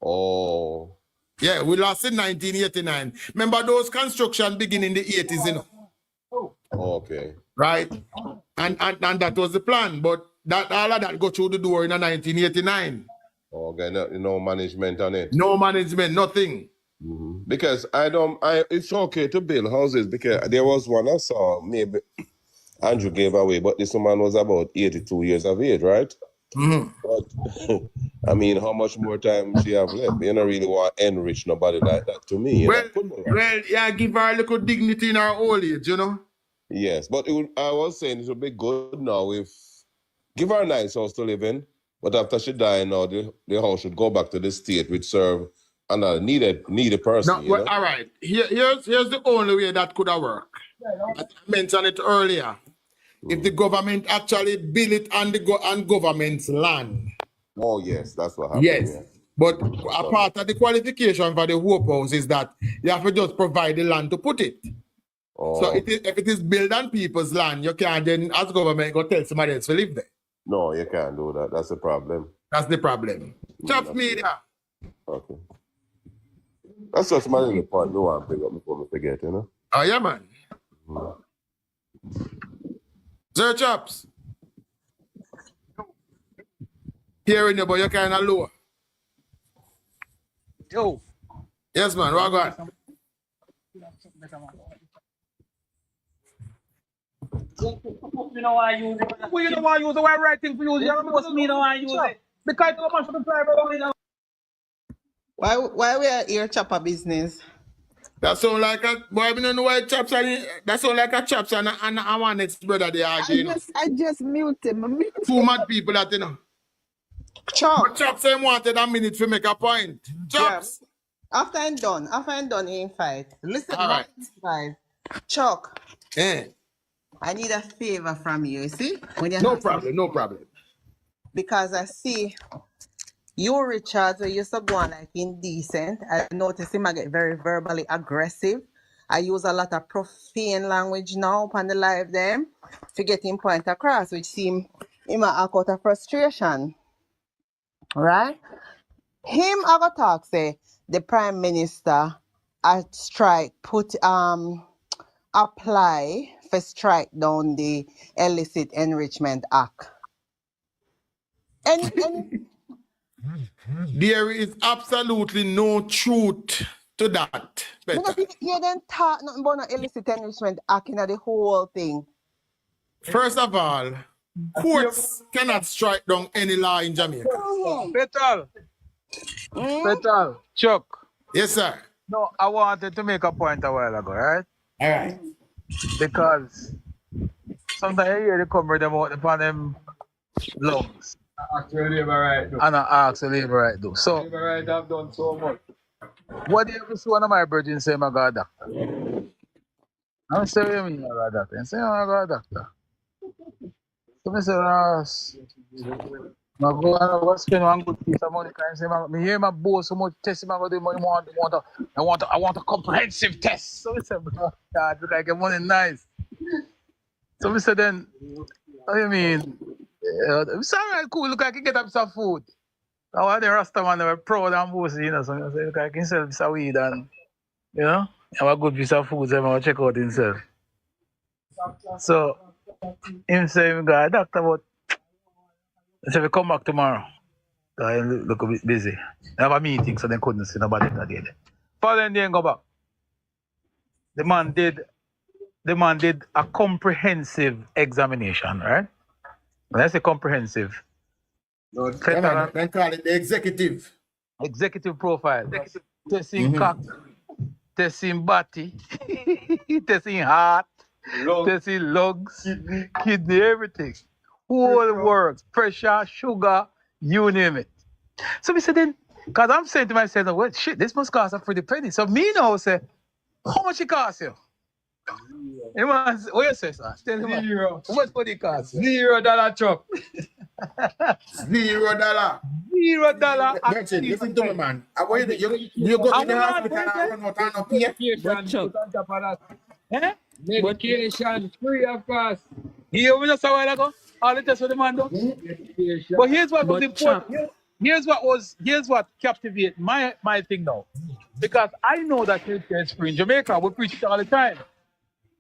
Oh. Yeah, we lost in 1989. Remember those construction begin in the 80s, you know? Okay. Right? And that was the plan, but that all of that got through the door in 1989. Okay, no management on it. No management, nothing. Because it's okay to build houses because there was one I saw, maybe Andrew gave away, but this woman was about 82 years of age, right? But I mean, how much more time she have left? You don't really want to enrich nobody like that to me. Well, yeah, give her a little dignity in her old age, you know? Yes, but I was saying it would be good now if give her a nice house to live in, but after she died now, the house should go back to the state which serve another needed person. No, well, all right. Here's the only way that could have worked. I mentioned it earlier. If the government actually build it on government's land. Oh yes, that's what happened. Yes. Yeah. But a part of the qualification for the Hope House is that you have to just provide the land to put it. Oh. So if it is built on people's land, you can't then, as government, go tell somebody else to live there. No, you can't do that. That's the problem. That's the problem. Chops media. Okay. That's just my little point you want to bring up before we forget, you know? Oh, yeah, man. Sir Chops. Hearing you, but you're kind of low. Yo. Yes, man. What got? You know why I use it? Well, you know why I use it? Why I write things for you? You know me know why I use it? Because it's so much for the private. Why we are here chopper business? That sound like a boy. I don't know why Chops are. That sound like a Chops and our next brother. They are arguing. I just mute him. Two mad people that you know. Chop. But Chops say wanted a minute to make a point. Chops. Yeah. After I'm done in fight. Listen, all right. Fight. Chuck. Yeah. I need a favor from you. You see? No problem. Because I see you, Richard, where you used to go on like indecent. I notice him I get very verbally aggressive. I use a lot of profane language now upon the live them to get him point across, which seem him a act out of frustration. Right? Him I go talk say the Prime Minister at strike apply for strike down the Illicit Enrichment Act. There is absolutely no truth to that. You didn't talk nothing about the Illicit Enrichment Act in the whole thing. First of all, courts cannot strike down any law in Jamaica. Petal, Chuck. Yes, sir. No, I wanted to make a point a while ago, right? All right. Because sometimes I hear they come with them out upon them lungs. Actually, labor right do. And I ask the labor right do. So Labor right have done so much. What do you ever see one of my virgins say, my God, doctor? I say, what do you mean, my God, doctor? And say, oh, my God, doctor. So I say, I go and go spend one good piece of money. I say, I hear my boss so much testing. I go do money. I want a comprehensive test. So I say, God, look like your money nice. So I said, then, what do you mean? It's all right, cool. Look, I can get up some food. I want the Rasta man, they were proud and bossy, you know. So I say, look, I can sell some weed and, you know, have a good piece of food. So I'm going to check out himself. So, him say, God, doctor, but I said, we come back tomorrow. So I look a bit busy. I have a meeting, so they couldn't see nobody that day. Following day, go back. The man did a comprehensive examination, right? When I say comprehensive, They call it the executive. executive profile, testing cock, testing body, testing heart, testing lungs, kidney, everything. Whole works, pressure, sugar, you name it. So we said then, because I'm saying to myself, well, shit, this must cost a pretty penny. So me now say, how much it cost you? What you say, sir? Tell him. Zero. How much would it cost you? $0 truck. $0. $0. Listen to me, man. You go to the hospital and run out and no pay. Eh? Medication free of cost. You hear me just a while ago? All the tests for the man do? But here's what was important. Here's what captivated my thing now. Because I know that healthcare is free in Jamaica. We preach it all the time.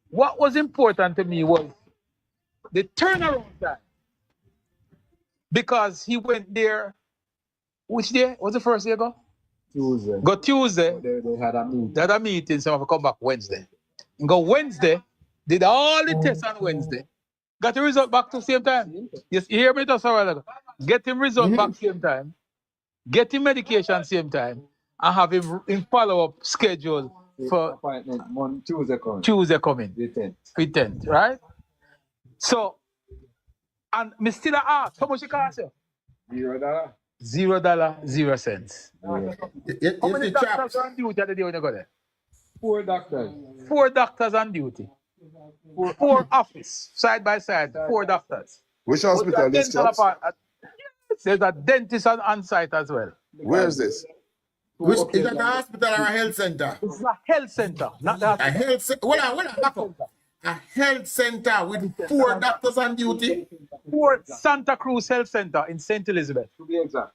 What was important to me was the turnaround time. Because he went there, which day? What's the first day ago? Tuesday. Go Tuesday. They had a meeting. They had a meeting, so I come back Wednesday. And go Wednesday, did all the tests on Wednesday. Got the result back to the same time. Yes, you hear me just a while ago. Get him result back same time. Get him medication same time. And have him in follow-up schedule for appointment Tuesday coming. The 10th. The 10th, right? So, and me still ask, how much it cost you? $0. $0, 0 cents. How many It's the doctors chaps. on duty at the day when you go there? 4 doctors. 4 doctors on duty. 4 office, side by side, 4 doctors. Which hospital is this? There's a dentist on site as well. Where is this? Which is that a hospital or a health center? It's a health center, not the A hospital. health center. Hold on, back up. A health center with 4 doctors on duty. 4 Santa Cruz Health Center in St. Elizabeth. To be exact.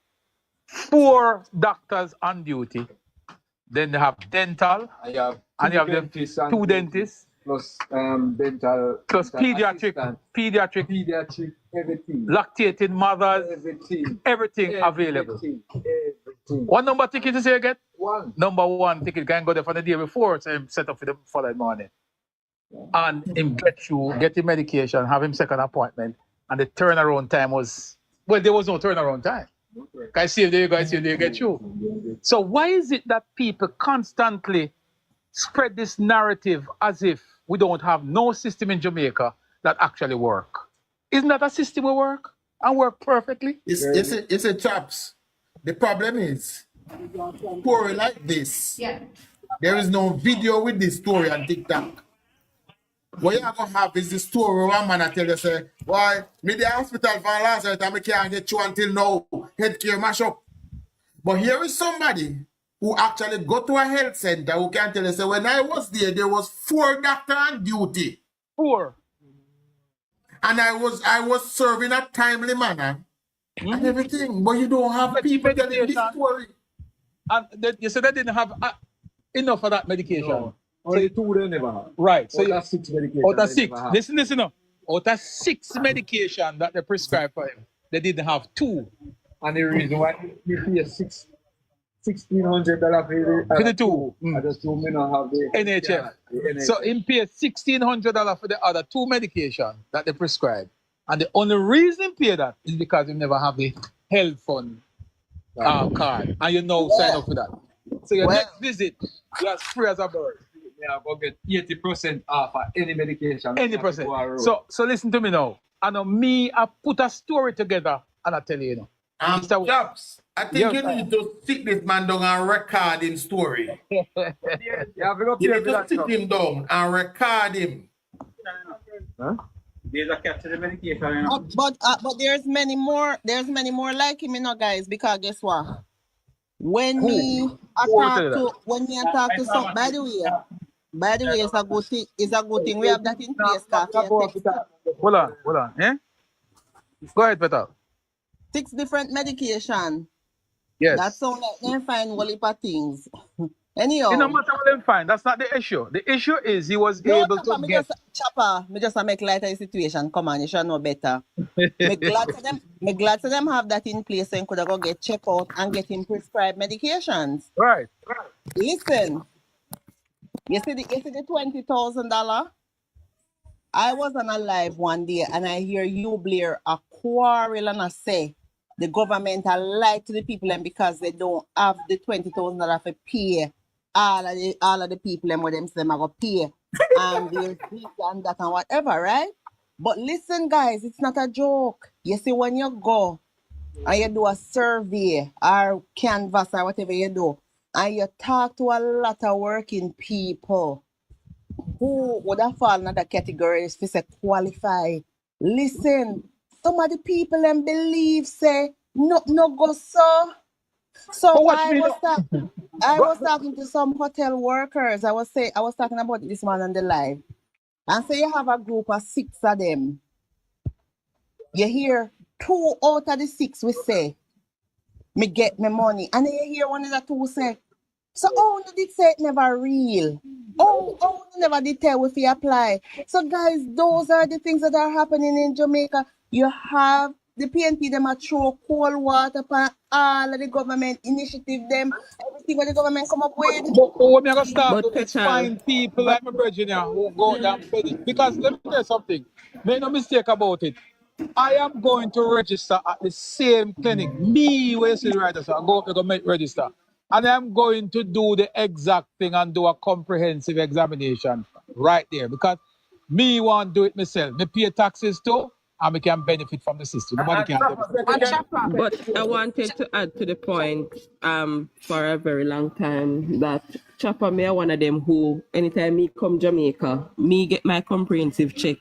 4 doctors on duty. Then they have dental, And you have and you have the 2 dentists, plus dental. plus pediatric, everything. lactating mothers, everything available. Everything. What number ticket is you get? 1. Number 1 ticket can go there for the day before, so him set up for the following morning. And him get him medication, have him second appointment, and the turnaround time was, well, there was no turnaround time. Guys, see if they get you. So why is it that people constantly spread this narrative as if we don't have no system in Jamaica that actually work? Isn't that a system will work and work perfectly? It's a chaps. The problem is, story like this, there is no video with this story on TikTok. What you're going to have is the story where one man I tell you, say, why, me the hospital for last night and I can't get you until now, healthcare mash up. But here is somebody who actually go to a health center who can tell you, say, when I was there was 4 doctors on duty. 4. And I was serving a timely manner and everything. But you don't have people telling this story. And you said they didn't have enough of that medication. No. Only 2 they never have. Right. So Out of 6 medication. out of 6. Listen now. Out of 6 medication that they prescribed for him, they didn't have 2. And the reason why we pay $1,600 For the 2. I just don't have the NHF. NHF. So him pay $1,600 for the other 2 medication that they prescribed. And the only reason he pay that is because he never have the health fund card. And you know sign up for that. So your next visit, you're as free as a bird. Yeah, go get 80% off of any medication. Any percent. So listen to me now. I know me, I put a story together and I tell you, Mr. Chops, I think Yes. you need to sit this man down and record him story. You have to go You pay need for to that. sit him down and record him. There's a catch to the medication. You know? But there's many more like him, you know, guys, because guess what? When me Who will tell you that? attack to some, by the way, it's a good thing. It's a good thing we have that in place. Hold on. Eh? Go ahead, Peter. 6 different medication. Yes. That sound like they find whole heap of things. It Anyhow. no matter what them find. That's not the issue. The issue is he was No, able Chopper, to get. me just make light of the situation. Come on, you should know better. Me glad to them have that in place and could go get checked out and get him prescribed medications. Right. Listen, you see the $20,000? I was on a live one day and I hear you, Blair, a quarrel and a say the government are lied to the people and because they don't have the $20,000 for pay all of the people and what them say them are gonna pay and there's this and that and whatever, right? But listen, guys, it's not a joke. You see, when you go and you do a survey or canvas or whatever you do, and you talk to a lot of working people who would have fallen in that category if say qualify. Listen, some of the people and believe say no go so. So But what I you was talking to some hotel workers. I was talking about this man on the live. And say you have a group of 6 of them. You hear 2 out of the 6 we say, me get my money. And then you hear one of the 2 say, so you did say it never real. You never did tell if you apply. So guys, those are the things that are happening in Jamaica. You have the PNP, them a throw cold water upon all of the government initiative, them, everything what the government come up with. But what me gonna start But do is Petal, find people like my Virginia who go down because let me tell you something. Make no mistake about it. I am going to register at the same clinic. Me, where you see right, so I go to make register. And I'm going to do the exact thing and do a comprehensive examination right there. Because me want to do it myself. Me pay taxes too, and me can benefit from the system. Nobody can benefit. but I wanted to add to the point for a very long time that Chopper me are one of them who anytime me come Jamaica, me get my comprehensive check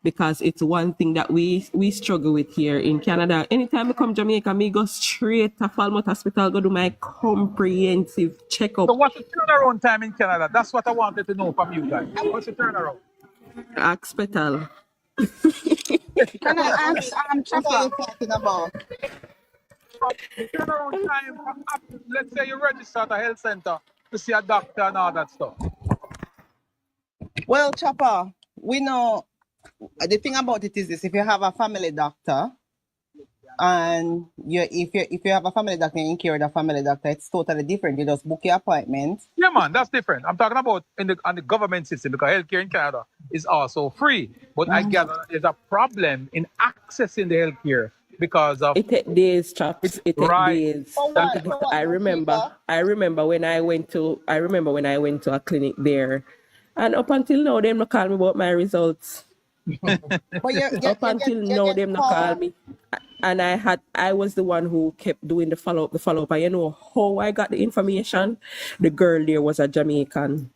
because it's one thing that we struggle with here in Canada. Anytime I come Jamaica, me go straight to Falmouth Hospital, go do my comprehensive checkup. So what's the turnaround time in Canada? That's what I wanted to know from you guys. What's the turnaround? Ask Petal. Can I ask What are you Chopper? talking about? Turnaround time, let's say you register at a health center to see a doctor and all that stuff. Well, Chopper, we know the thing about it is this: if you have a family doctor, and if you have a family doctor and you care of the family doctor, it's totally different. You just book your appointment. Yeah, man, that's different. I'm talking about on the government system because healthcare in Canada is also free. But I gather there's a problem in accessing the healthcare because of It take days, Chops. It take right. days. For what? I remember when I went to a clinic there, and up until now, them not call me about my results. But Up until now, them not call me. And I was the one who kept doing the follow up. And you know how I got the information? The girl there was a Jamaican.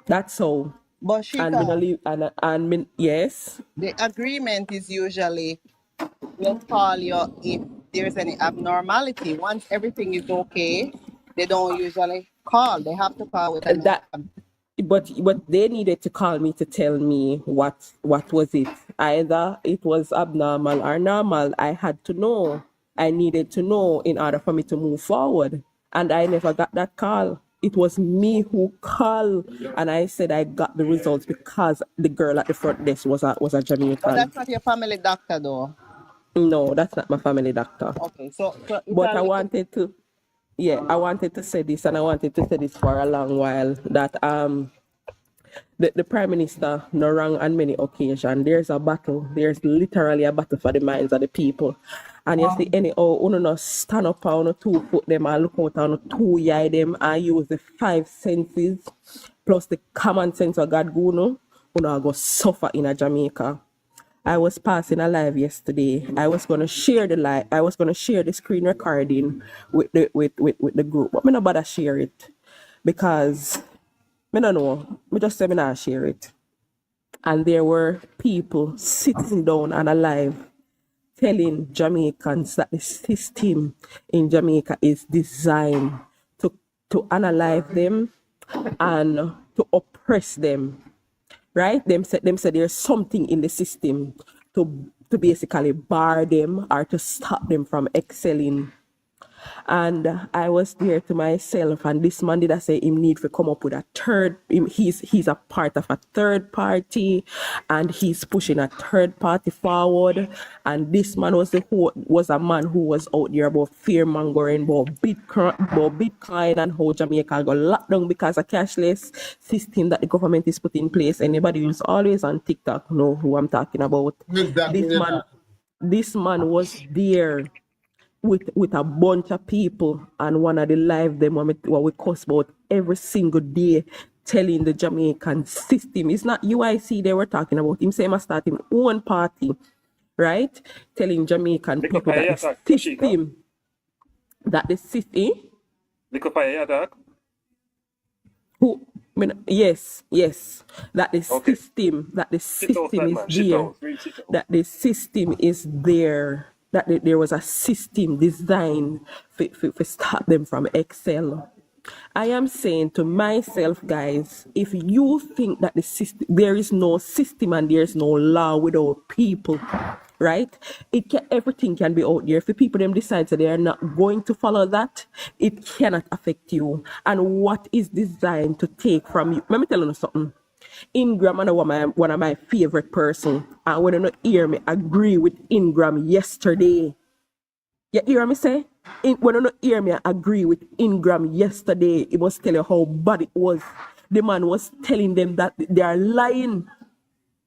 That's how. But Shika, yes. the agreement is usually we'll call you if there's any abnormality. Once everything is okay, they don't usually call. They have to call with But they needed to call me to tell me what was it. Either it was abnormal or normal. I had to know. I needed to know in order for me to move forward. And I never got that call. It was me who called, and I said I got the results because the girl at the front desk was a Jamaican. But that's not your family doctor, though. No, that's not my family doctor. Okay, so But I wanted to say this, and I wanted to say this for a long while, that the Prime Minister no wrong on many occasions. There's literally a battle for the minds of the people. And you see no stand up on 2 foot them and look out on 2 eye them and use the 5 senses plus the common sense of God go no, go suffer in a Jamaica. I was passing a live yesterday. I was gonna share the live. I was gonna share the screen recording with the group, but me no bother share it because me no know. Me just say me not share it. And there were people sitting down and alive telling Jamaicans that the system in Jamaica is designed to analyze them and to oppress them. Right? Them said there's something in the system to basically bar them or to stop them from excelling. And I was there to myself, and this man did I say him need to come up with a third. He's a part of a third party, and he's pushing a third party forward. And this man was a man who was out there about fear mongering, about Bitcoin and how Jamaica got locked down because of cashless system that the government is put in place. Anybody who's always on TikTok know who I'm talking about. Exactly. This man was there with a bunch of people, and one of the live them what we cuss about every single day, telling the Jamaican system. It's not UIC they were talking about. Him say must start him own party, right? Telling Jamaican people that the system, who yes, that the system is there, that there was a system designed for stop them from excel. I am saying to myself, guys, if you think that there is no system and there is no law without people, right? Everything can be out there. If the people them decide that they are not going to follow that, it cannot affect you. And what is designed to take from you? Let me tell you something. Ingram and one of my favorite person, and when you not hear me agree with Ingram yesterday. You hear me say? When you not hear me agree with Ingram yesterday, it was tell you how bad it was. The man was telling them that they are lying.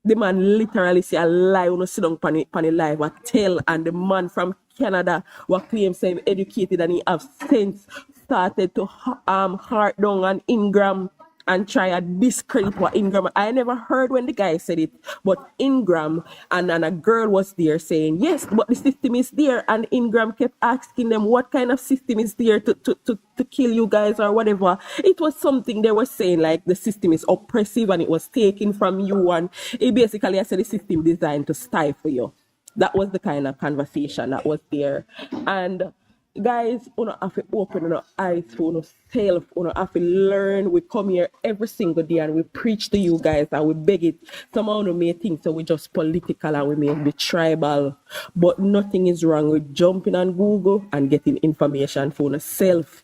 The man literally say a lie when you sit down on the live or tell, and the man from Canada what claims him educated and he have sense started to heart down on Ingram and try to discredit what Ingram. I never heard when the guy said it, but Ingram and a girl was there saying, yes, but the system is there. And Ingram kept asking them what kind of system is there to kill you guys or whatever. It was something they were saying like the system is oppressive and it was taken from you. And it basically, I said the system designed to stifle you. That was the kind of conversation that was there. And guys, you don't have to open your eyes for yourself. You don't have to learn. We come here every single day and we preach to you guys and we beg it. Somehow we may think so we just political and we may be tribal, but nothing is wrong with jumping on Google and getting information for yourself.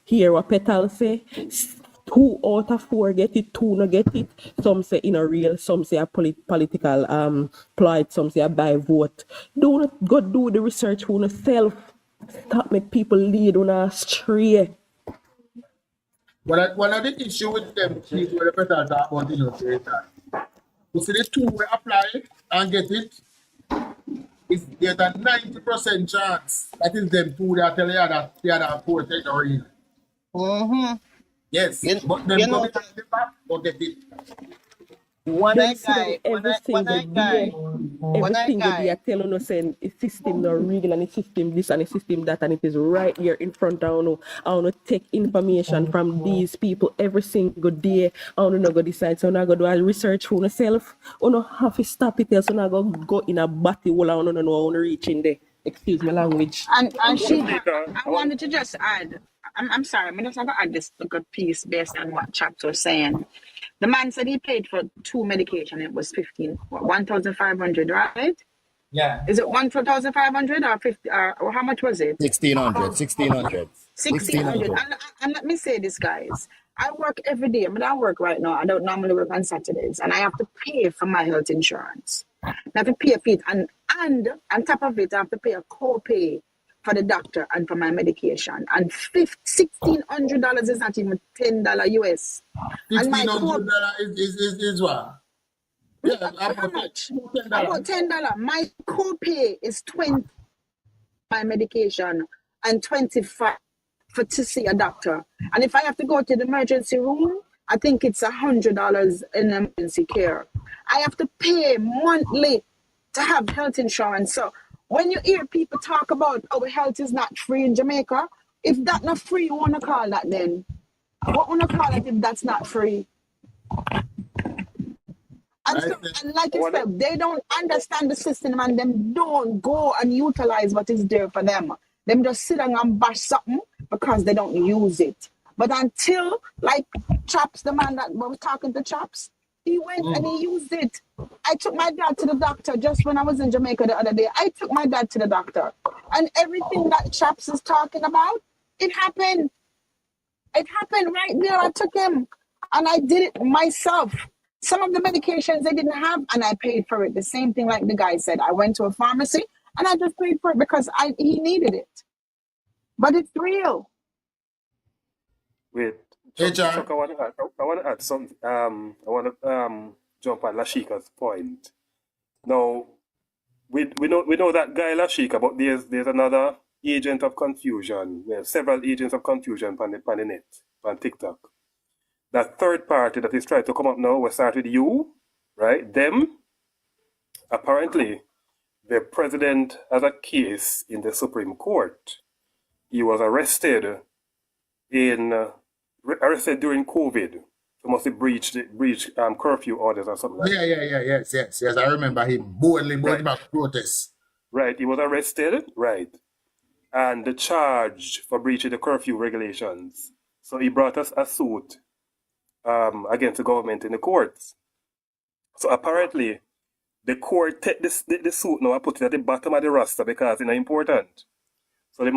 Hear what Petal say? 2 out of 4 get it, 2 no get it. Some say in a real, some say a political plight, some say a buy vote. Go do the research for yourself. Stop make people lead on astray. One of the issue with them people the better talk about you see the 2 we apply it and get it, is there's a 90% chance that is them 2 that tell you that the other 4 take the real. Mm-hmm. Yes, but them come back or get it. Every single day I tell saying the system not real and the system this and the system that, and it is right here in front of you. I want to take information from these people every single day. I want to go decide, so I go do a research for myself. I don't have to stop it else, so I go in a batty wall. I don't know how I want to reach in there. Excuse my language. And she, I wanted to just add, I'm sorry, I'm just going to add this good piece based on what Chaps was saying. The man said he paid for 2 medication. It was 1,500, right? Yeah. Is it 1,500 or 50? Or how much was it? 1,600. And let me say this, guys. I work every day. I mean, I work right now. I don't normally work on Saturdays, and I have to pay for my health insurance. I have to pay for it, and on top of it, I have to pay a co-pay for the doctor and for my medication. And $1,600 is not even $10 US. $1,600 is what? Yeah, how much? About $10. My co-pay is $20 my medication and $25 to see a doctor. And if I have to go to the emergency room, I think it's $100 in emergency care. I have to pay monthly to have health insurance. So when you hear people talk about our health is not free in Jamaica, if that's not free, you want to call that then? What want to call it if that's not free? And, so, and like you said, they don't understand the system and them don't go and utilize what is there for them. Them just sit down and bash something because they don't use it. But until, like Chaps, the man that was talking to Chaps, he went and he used it. I took my dad to the doctor just when I was in Jamaica the other day. I took my dad to the doctor. And everything that Chaps is talking about, it happened. It happened right there. I took him and I did it myself. Some of the medications they didn't have, and I paid for it. The same thing like the guy said. I went to a pharmacy and I just paid for it because he needed it. But it's real. Wait, Hey, John. Chuck, I want to add something. I want to jump on Lashika's point. Now, we know that guy Lashika, but there's another agent of confusion. Well, several agents of confusion on the net, on TikTok. That third party that is trying to come up now will start with you, right? Them, apparently, the president has a case in the Supreme Court. He was arrested during COVID. So must have breached curfew orders or something like that. Yes. I remember him boldly about protests. Right, he was arrested, right, and charged for breaching the curfew regulations. So he brought us a suit against the government in the courts. So apparently, the court take the suit now and put it at the bottom of the roster because it's not important. So the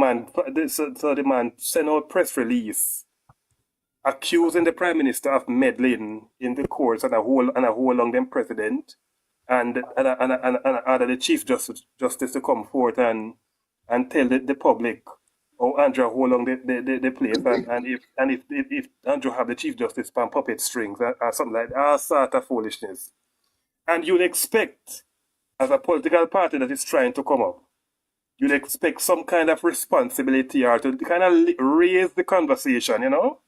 man sent out press release accusing the Prime Minister of meddling in the courts and a whole long them president and order the Chief Justice to come forth and tell the public how Andrew hold on the place and if Andrew have the Chief Justice on puppet strings or something like that, all sort of foolishness. And you'd expect, as a political party that is trying to come up, you'd expect some kind of responsibility or to kind of raise the conversation, you know?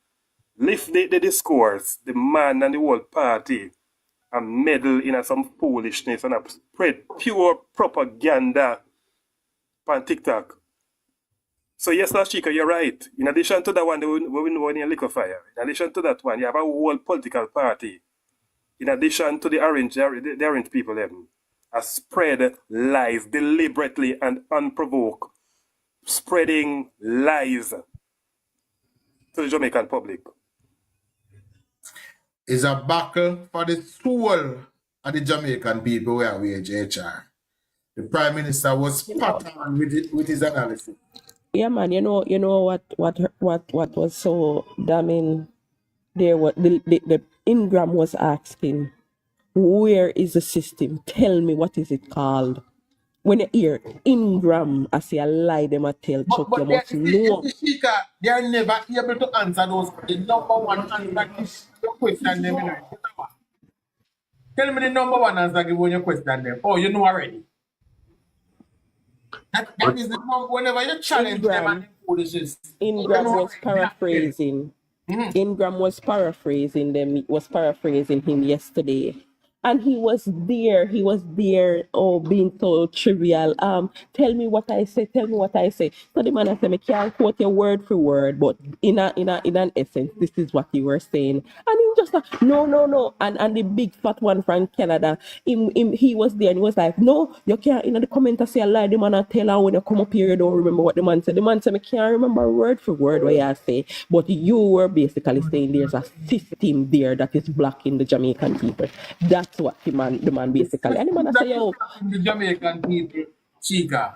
Lift the discourse, the man and the whole party, and meddle in some foolishness and spread pure propaganda on TikTok. So yes, Lashika, you're right. In addition to that one, we know in liquor fire. In addition to that one, you have a whole political party. In addition to the orange people, them, have spread lies deliberately and unprovoked, spreading lies to the Jamaican public. It's a battle for the soul of the Jamaican people where we HR. The Prime Minister was spot on with his analysis. Yeah, man. You know what was so damning. There was the Ingram was asking, where is the system? Tell me, what is it called? When you hear Ingram, I say a lie, them a tell Chuck, you must know. They are never able to answer those. The number one answer is your question. Tell me the number one answer when you question them. Oh, you know already. That is the number. Whenever you challenge them and foolishness. Ingram was paraphrasing. Ingram was paraphrasing them. Was paraphrasing him yesterday, and he was there. Being so trivial. Tell me what I say. Tell me what I say. So the man I said, I can't quote your word for word, but in an essence, this is what you were saying. And he just like, no. And the big fat one from Canada, he was there and he was like, no, you can't. In the comment I say a lie. The man I tell her when you come up here, you don't remember what the man said. The man said, I can't remember word for word what you say, but you were basically saying there's a system there that is blocking the Jamaican people. That's what the man basically. And the man say, yo, the Jamaican people, Chica,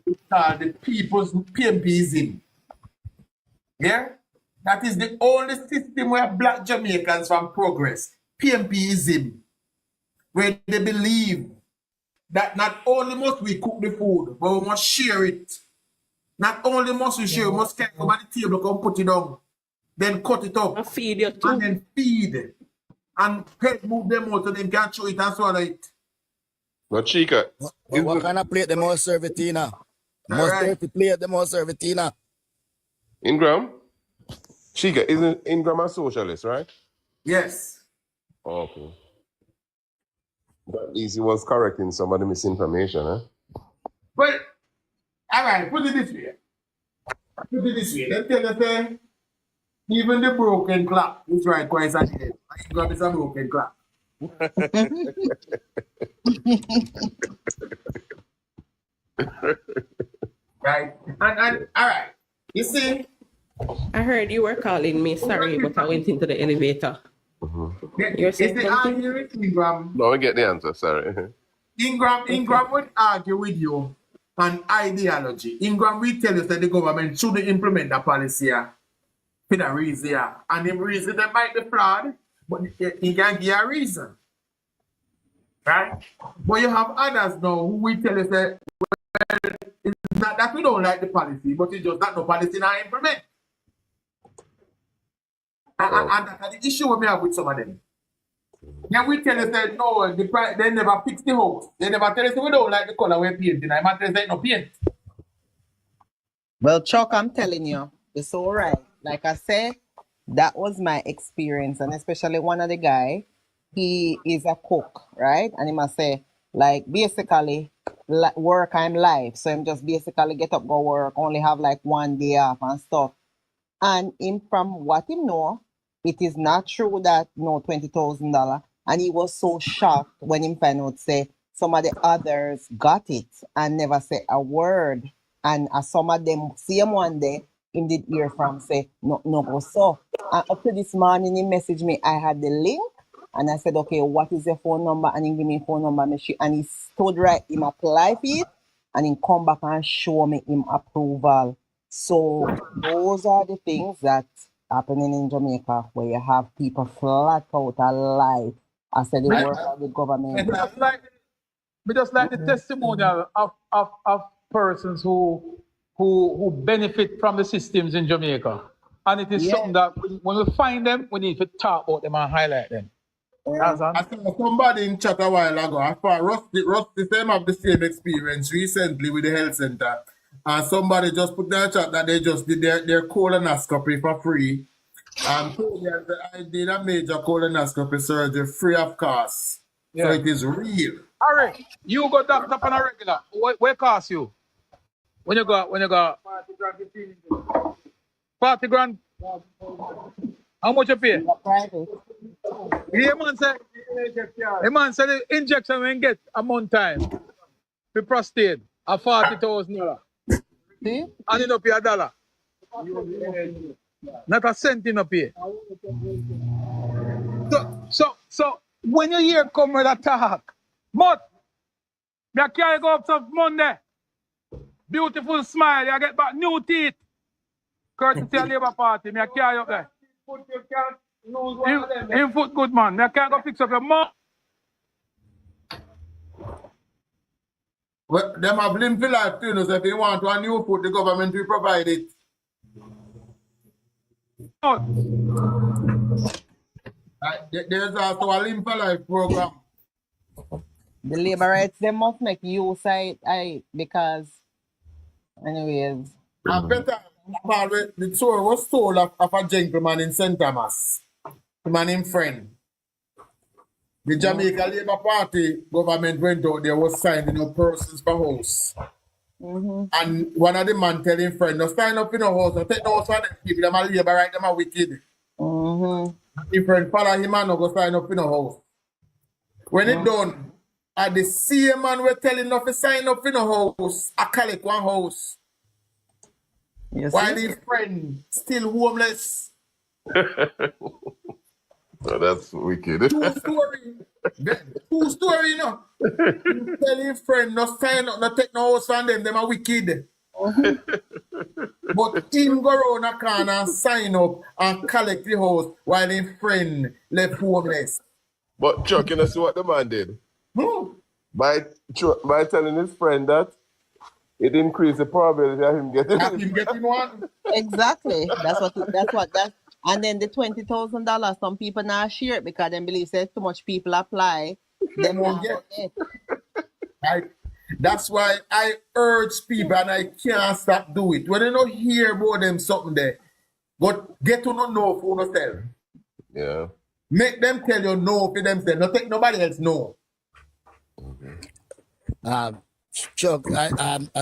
it's called the people's PNPism. Yeah? That is the only system where black Jamaicans from progress. PNPism. Where they believe that not only must we cook the food, but we must share it. Not only must we share, we must get over the table, come put it down. Then cut it up. and feed you too. And then feed. And move them out so they can chew it and swallow it. But Chica, What kind of plate them all serve it, Tina? Most dirty plate them all serve it, Tina. Ingram? Chica, isn't Ingram a socialist, right? Yes. Okay. But at least he was correcting some of the misinformation, eh? But, all right, put it this way. Let's tell you, say, even the broken clock is right twice a day. I got this a broken clock. Right? And all right. You see, I heard you were calling me. Sorry, but I went into the elevator. You're is saying the something? argument Ingram? No, I get the answer, sorry. Ingram would argue with you on ideology. Ingram will tell you that the government shouldn't implement the policy for the reason. And the reason that might be flawed, but he can give a reason. Right? But you have others now who will tell you that it's not that we don't like the policy, but it's just that no policy not implement. And that's the issue we have with some of them. Then we tell you that no, they never fix the house. They never tell us we don't like the color we paint. And I matter say no paint. Well, Chuck, I'm telling you, it's all right. Like I said, that was my experience. And especially one of the guy, he is a cook, right? And he must say, like, basically, work I'm life. So I'm just basically get up, go work, only have like 1 day off and stuff. And him, from what he know, it is not true that no $20,000. And he was so shocked when him find out say some of the others got it and never say a word. And some of them same one day him did hear from say no go so. And up to this morning he messaged me. I had the link and I said, okay, what is your phone number? And he give me phone number. And he stood right, him apply for it, and he come back and show me him approval. So those are the things that happening in Jamaica, where you have people flat out alive. I said they work on the government. Just like the testimonial of persons who benefit from the systems in Jamaica. And it is something that when we find them, we need to talk about them and highlight them. I saw somebody in chat a while ago. I thought Rusty same have the same experience recently with the health center. And somebody just put in the chat that they just did their colonoscopy for free. And I did a major colonoscopy surgery free of cost. So it is real. Harry, you go doctor on a regular. What cost you? When you go 40 grand. How much you pay? Private. Yeah, man say the injection when get a month time. The prostate at $40,000. See? And you don't pay $1. Not a cent you don't pay. So when you hear come with a talk, but me carry go up some Monday. Beautiful smile, you get back new teeth. Courtesy of Labour Party, me carry up there. In foot good man, me can't go fix up your mouth. Well, them have limp for life too, so if you want one new food, the government will provide it. There's also a limp for life program. The labor rights, they must make use of it, because anyways. And better, the tour was told of a gentleman in St. Thomas, a man named Friend. The Jamaica Labour Party government went out there, was signing up persons for house. And one of the man telling Friend, no sign up in a house, no take no house for them people, them are labor right, them are wicked. If Friend follow him and no go sign up in a house. When it done, at the same man we're telling us to sign up in a house, I collect one house. While his friend still homeless. Oh, that's wicked. True story, you know. You tell his friend no sign up, no take no house from them are wicked. But him go around a corner and sign up and collect the house while his friend left homeless. But Chuck, you know see what the man did? By telling his friend that it increased the probability of him getting one. Exactly. That's what. And then the $20,000, some people not share it because they believe there's too much people apply. Them won't get it. That's why I urge people, and I can't stop doing it. When you don't hear about them something there, but get to know for yourself. Yeah. Make them tell you no for themselves. Not take nobody else know. Chuck,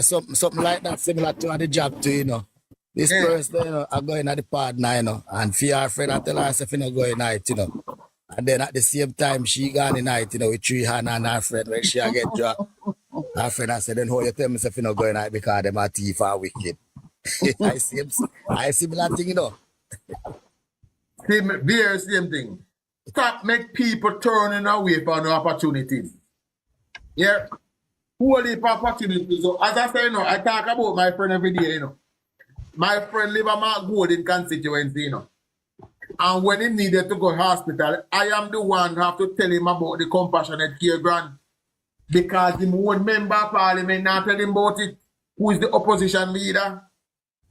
something like that, similar to the job too, you know. This person, you know, are going at the partner, you know, and for her friend, I tell her if you know going night, you know. And then at the same time, she gone in night, you know, with 3 hands and her friend, when she get dropped. Her friend, I said, then how you tell me if you know going night because them are thief are wicked. I see similar thing, you know. Very same thing. Stop make people turning away from the opportunities. Yeah. Whole heap of opportunities. So as I say, you know, I talk about my friend every day, you know. My friend live a Mark Golden constituency, you know. And when he needed to go to hospital, I am the one who have to tell him about the compassionate care grant. Because the one member of parliament not tell him about it, who is the opposition leader.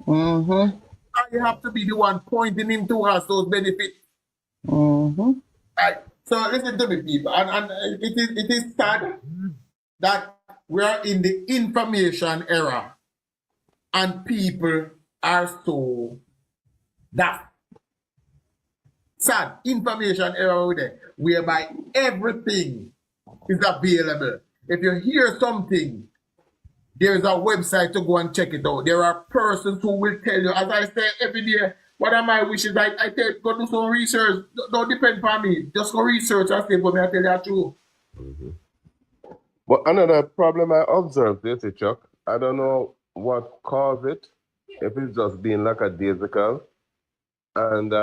Mm-hmm. I have to be the one pointing him towards those benefits. Mm-hmm. Right. So listen to me, people. And it is sad that we are in the information era and people are so daft. Sad information era with it, whereby everything is available. If you hear something, there is a website to go and check it out. There are persons who will tell you, as I say every day, what are my wishes? I tell you, go do some research. Don't depend on me. Just go research and say, but I tell you the truth. Mm-hmm. But another problem I observed, you see, Chuck, I don't know what caused it, if it's just being lackadaisical. And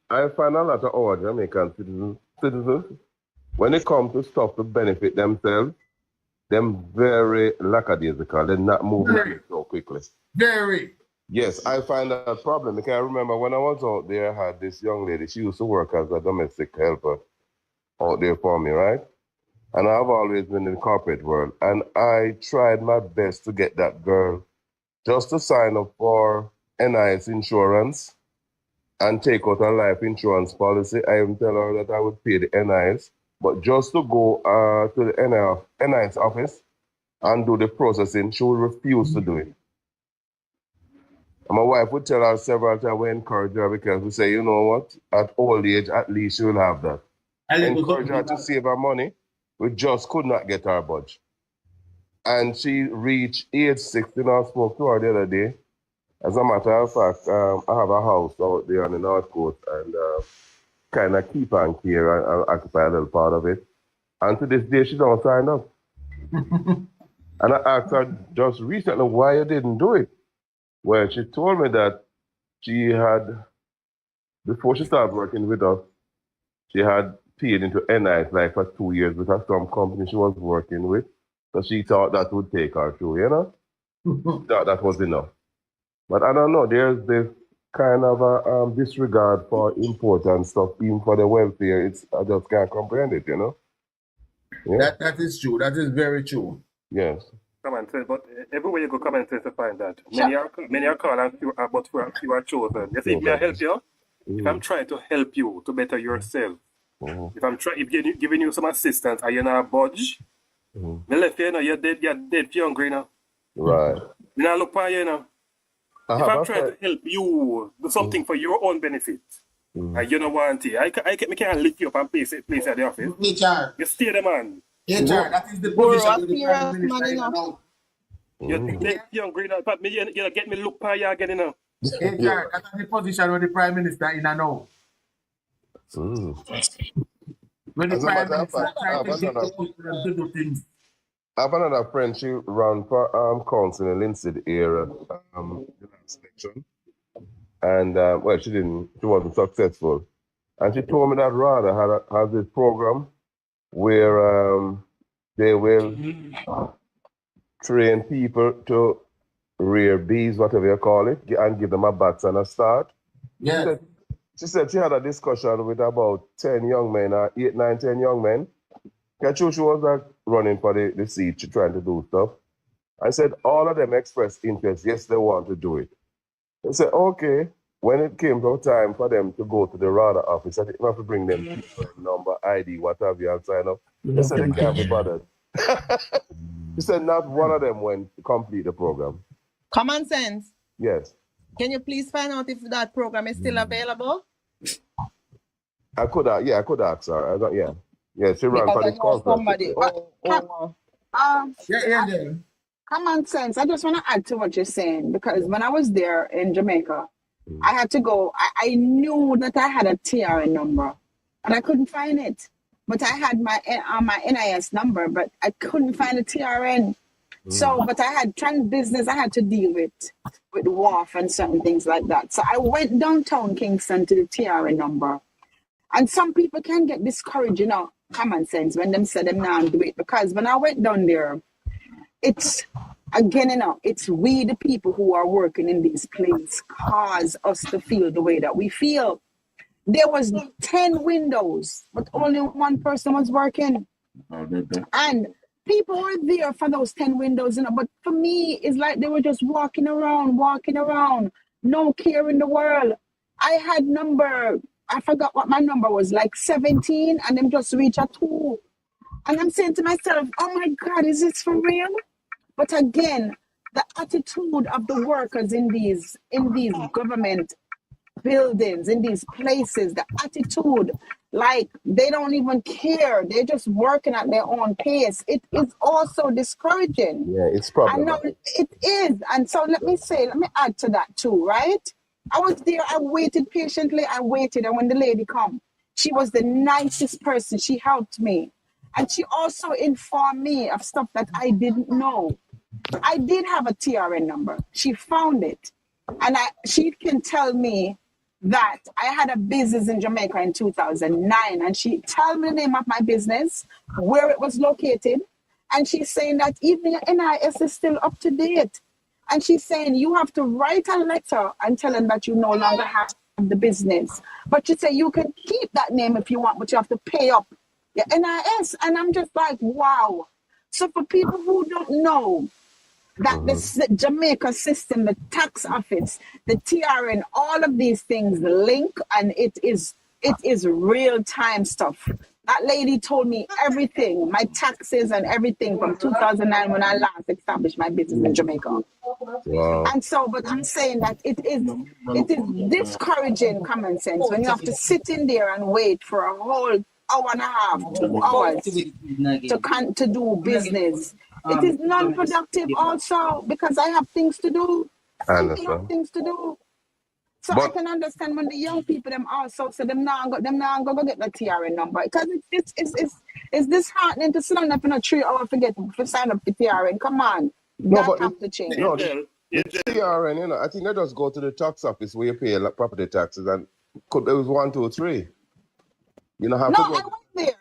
I find a lot of our Jamaican citizens, when it comes to stuff to benefit themselves, them very lackadaisical. They're not moving so quickly. Very. Yes, I find that a problem because I remember when I was out there, I had this young lady. She used to work as a domestic helper out there for me, right? And I've always been in the corporate world. And I tried my best to get that girl just to sign up for NIS insurance and take out a life insurance policy. I even tell her that I would pay the NIS, but just to go to the NIS office and do the processing, she would refuse to do it. And my wife would tell her several times, we encourage her because we say, you know what, at old age, at least she will have that. Encourage her to save her money. We just could not get her budge. And she reached age 16. I spoke to her the other day. As a matter of fact, I have a house out there on the North Coast and kind of keep and care and occupy a little part of it. And to this day, she don't sign up. And I asked her just recently why you didn't do it. Well, she told me that she had, before she started working with us, she had paid into NIS like for 2 years with some company she was working with. So she thought that would take her through, you know? She thought that was enough. But I don't know, there's this kind of a disregard for important stuff, even for the welfare. I just can't comprehend it, you know? Yeah. That is true. That is very true. Yes. Common sense, but everywhere you go, common sense to find that. Many are called and few are chosen. You see, may I help you? If I'm trying to help you to better yourself, if I'm giving you some assistance and you're not budge, me left you, you're dead for hungry now. Right. Me not look for you now. If I'm trying to help you do something for your own benefit, and you don't want it, I can't lift you up and place at the office. HR. You stay there, man. HR, that is the position with the Prime Minister now. You dead hungry now. But you get me look for you again now. HR, that is the position with the Prime Minister in now. When the Prime Minister trying to get people to do things. I have another friend, she ran for council in Linstead area, the last election. And, well, she wasn't successful. And she told me that RADA has this program where they will train people to rear bees, whatever you call it, and give them a bat and a start. Yeah. She said she had a discussion with about 10 young men, 8, 9, 10 young men. She was running for the seat, she trying to do stuff. I said all of them expressed interest, yes, they want to do it. They said, okay, when it came to time for them to go to the RADA office, I think you have to bring them people, number, ID, what have you, and sign up. They said they can't be bothered. She said not one of them went to complete the program. Common sense. Yes. Can you please find out if that program is still available? I could ask her. Yeah, she ran for the somebody. Yeah, I, Angel. common sense. I just want to add to what you're saying because when I was there in Jamaica, I had to go. I knew that I had a TRN number, and I couldn't find it. But I had my NIS number, but I couldn't find a TRN. So, but I had trans business I had to deal with WAF and certain things like that. So I went downtown Kingston to the TRN number. And some people can get discouraged, common sense, when them say them now do it. Because when I went down there, it's, again, it's we the people who are working in these places cause us to feel the way that we feel. There was 10 windows, but only one person was working. And people were there for those 10 windows, but for me, it's like they were just walking around, no care in the world. I had I forgot what my number was, like 17, and them just reach a 2. And I'm saying to myself, oh my God, is this for real? But again, the attitude of the workers in these government buildings, in these places, the attitude, like they don't even care. They're just working at their own pace. It is also discouraging. Yeah, it's I know problematic. it is. And so let me add to that too, right? I was there, I waited patiently, and when the lady come, she was the nicest person. She helped me. And she also informed me of stuff that I didn't know. I did have a TRN number. She found it. And she can tell me that I had a business in Jamaica in 2009. And she told me the name of my business, where it was located. And she's saying that even your NIS is still up to date. And she's saying you have to write a letter and tell them that you no longer have the business. But she said you can keep that name if you want, but you have to pay up your NIS. And I'm just like, wow. So for people who don't know that the Jamaica system, the tax office, the TRN, all of these things link, and it is real time stuff. That lady told me everything, my taxes and everything from 2009 when I last established my business in Jamaica. Wow. And so, but I'm saying that it is discouraging, common sense, when you have to sit in there and wait for a whole hour and a half, 2 hours to do business. It is non-productive also because I have things to do. I People have understand. things to do. So I But can understand when the young people them also say them now go get the TRN number because it's disheartening to sit on up in a 3 hour to sign up for TRN. Come on, no, that but have to change. no, the TRN, I think they just go to the tax office where you pay property taxes, and it was 1, 2, 3. You know how No, to I go. went there.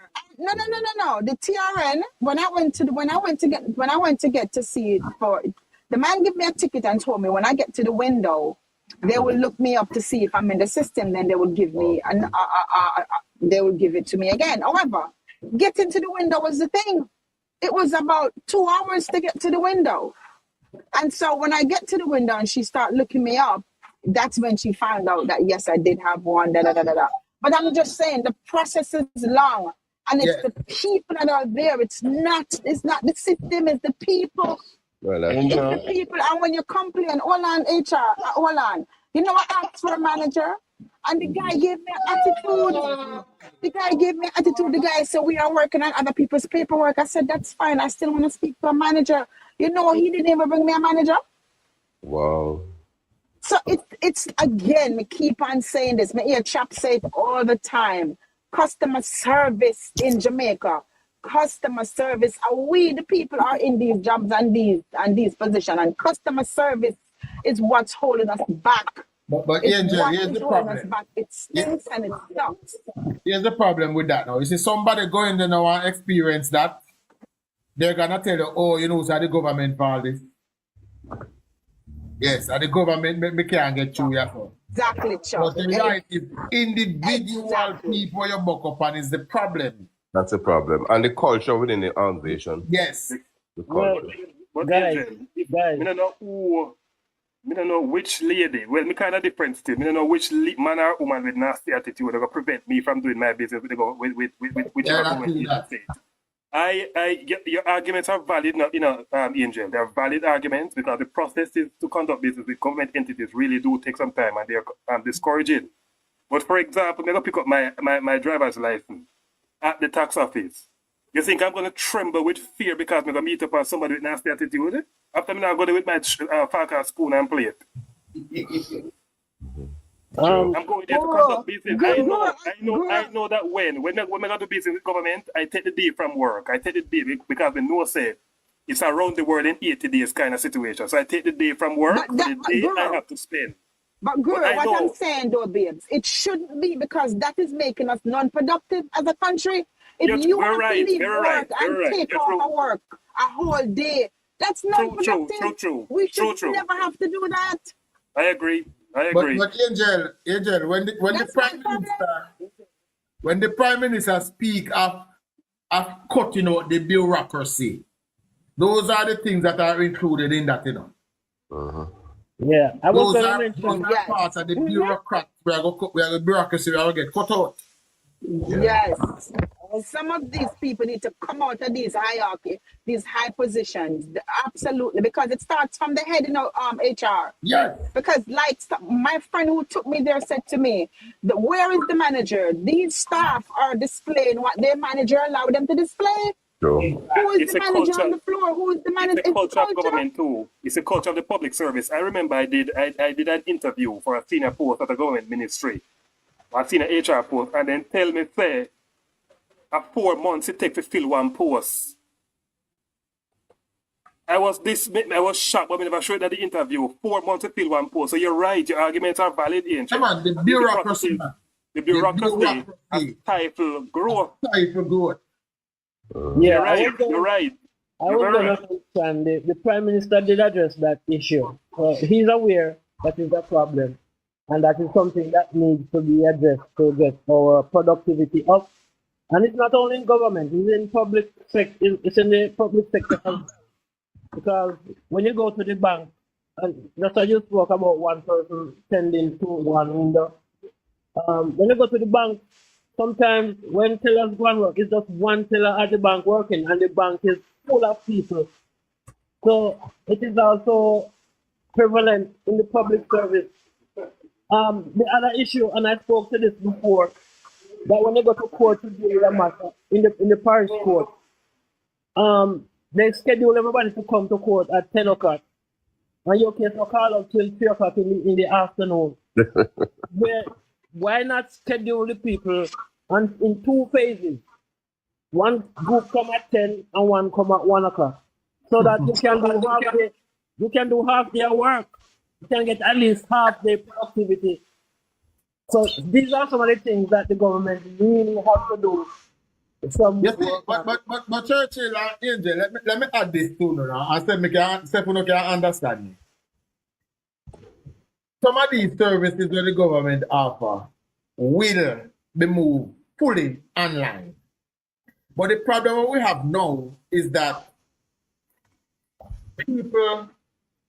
No. The TRN when I went to get to see it for the man gave me a ticket and told me when I get to the window, they will look me up to see if I'm in the system. Then they will give me they will give it to me again. However, getting to the window was the thing. It was about 2 hours to get to the window. And so when I get to the window and she started looking me up, that's when she found out that yes, I did have one. But I'm just saying the process is long, and it's the people that are there. It's not the system. It's the people. Well, It's the people. And when you complain, hold on, HR, hold on. You know, I asked for a manager, and the guy gave me an attitude. The guy said, we are working on other people's paperwork. I said, that's fine. I still want to speak to a manager. You know, he didn't even bring me a manager. wow. So it's again, me keep on saying this. Me hear chaps say it all the time. Customer service in Jamaica. Customer service. We the people are in these jobs and these positions, and customer service is what's holding us back. But Angel, here's the problem. It stinks and it sucks. Here's the problem with that now. You see, somebody going there now and experience that, they're gonna tell you, oh, you know, it's the government for all this. Yes, and the government me can't get through your phone. Exactly, Chuck. But the reality, individual people you buck up on is the problem. That's a problem. And the culture within the organization. Yes. The culture. But Guys, I don't know which lady. Well, me kind of different still. I don't know which man or woman with nasty attitude that will prevent me from doing my business with whichever woman in the state. Your arguments are valid, Angel. They're valid arguments because the processes to conduct business with government entities really do take some time and they're discouraging. But for example, I'm going to pick up my driver's license at the tax office. You think I'm going to tremble with fear because I'm going to meet up with somebody with nasty attitude? After me now go there with my fork and spoon and plate. I'm going there to conduct business. I know that when I go to business with government, I take the day from work. I take the day because I know say it's around the world in 80 days kind of situation. So I take the day from work for the day I have to spend. But girl, what I'm saying though, babes, it shouldn't be because that is making us non-productive as a country. If you want to leave work and take off work a whole day, that's non-productive. True. We should never have to do that. I agree. But Angel, when the Prime Minister speak of cutting out the bureaucracy, those are the things that are included in that, Yeah, I was going to mention those are part of the bureaucrat. We are the bureaucracy. We are going to get cut out. Yes. Some of these people need to come out of these hierarchy, these high positions. Absolutely, because it starts from the head in HR. Yes. Because like my friend who took me there said to me, where is the manager? These staff are displaying what their manager allowed them to display. True. Who is the manager on the floor? Who is the manager? It's a culture of government too. It's a culture of the public service. I remember I did an interview for a senior post at the government ministry, a senior HR post, and then tell me say, 4 months it takes to fill one post. I was shocked, but I never showed that the interview. 4 months to fill one post. So you're right, your arguments are valid, Angel. Come on, the bureaucracy. The bureaucracy has stifled growth. Yeah, you're right. I was going to mention the Prime Minister did address that issue. He's aware that is a problem, and that is something that needs to be addressed to get our productivity up. And it's not only in government; it's in public sector. It's in the public sector because when you go to the bank, and just as you spoke about one person tending to one window, when you go to the bank, sometimes when tellers go and work, it's just one teller at the bank working, and the bank is full of people. So it is also prevalent in the public service. The other issue, and I spoke to this before, that when they go to court to deal with a matter in the parish court, they schedule everybody to come to court at 10 o'clock. And your case will call up till 3 o'clock in the afternoon. Why not schedule the people in two phases? One group come at 10 and one come at 1 o'clock. So that you can do half their work. You can get at least half their productivity. So these are some of the things that the government really have to do. But Churchill and Angel, let me add this too now. I said, Stefano can understand me. Some of these services that the government offer will be moved fully online. But the problem we have now is that people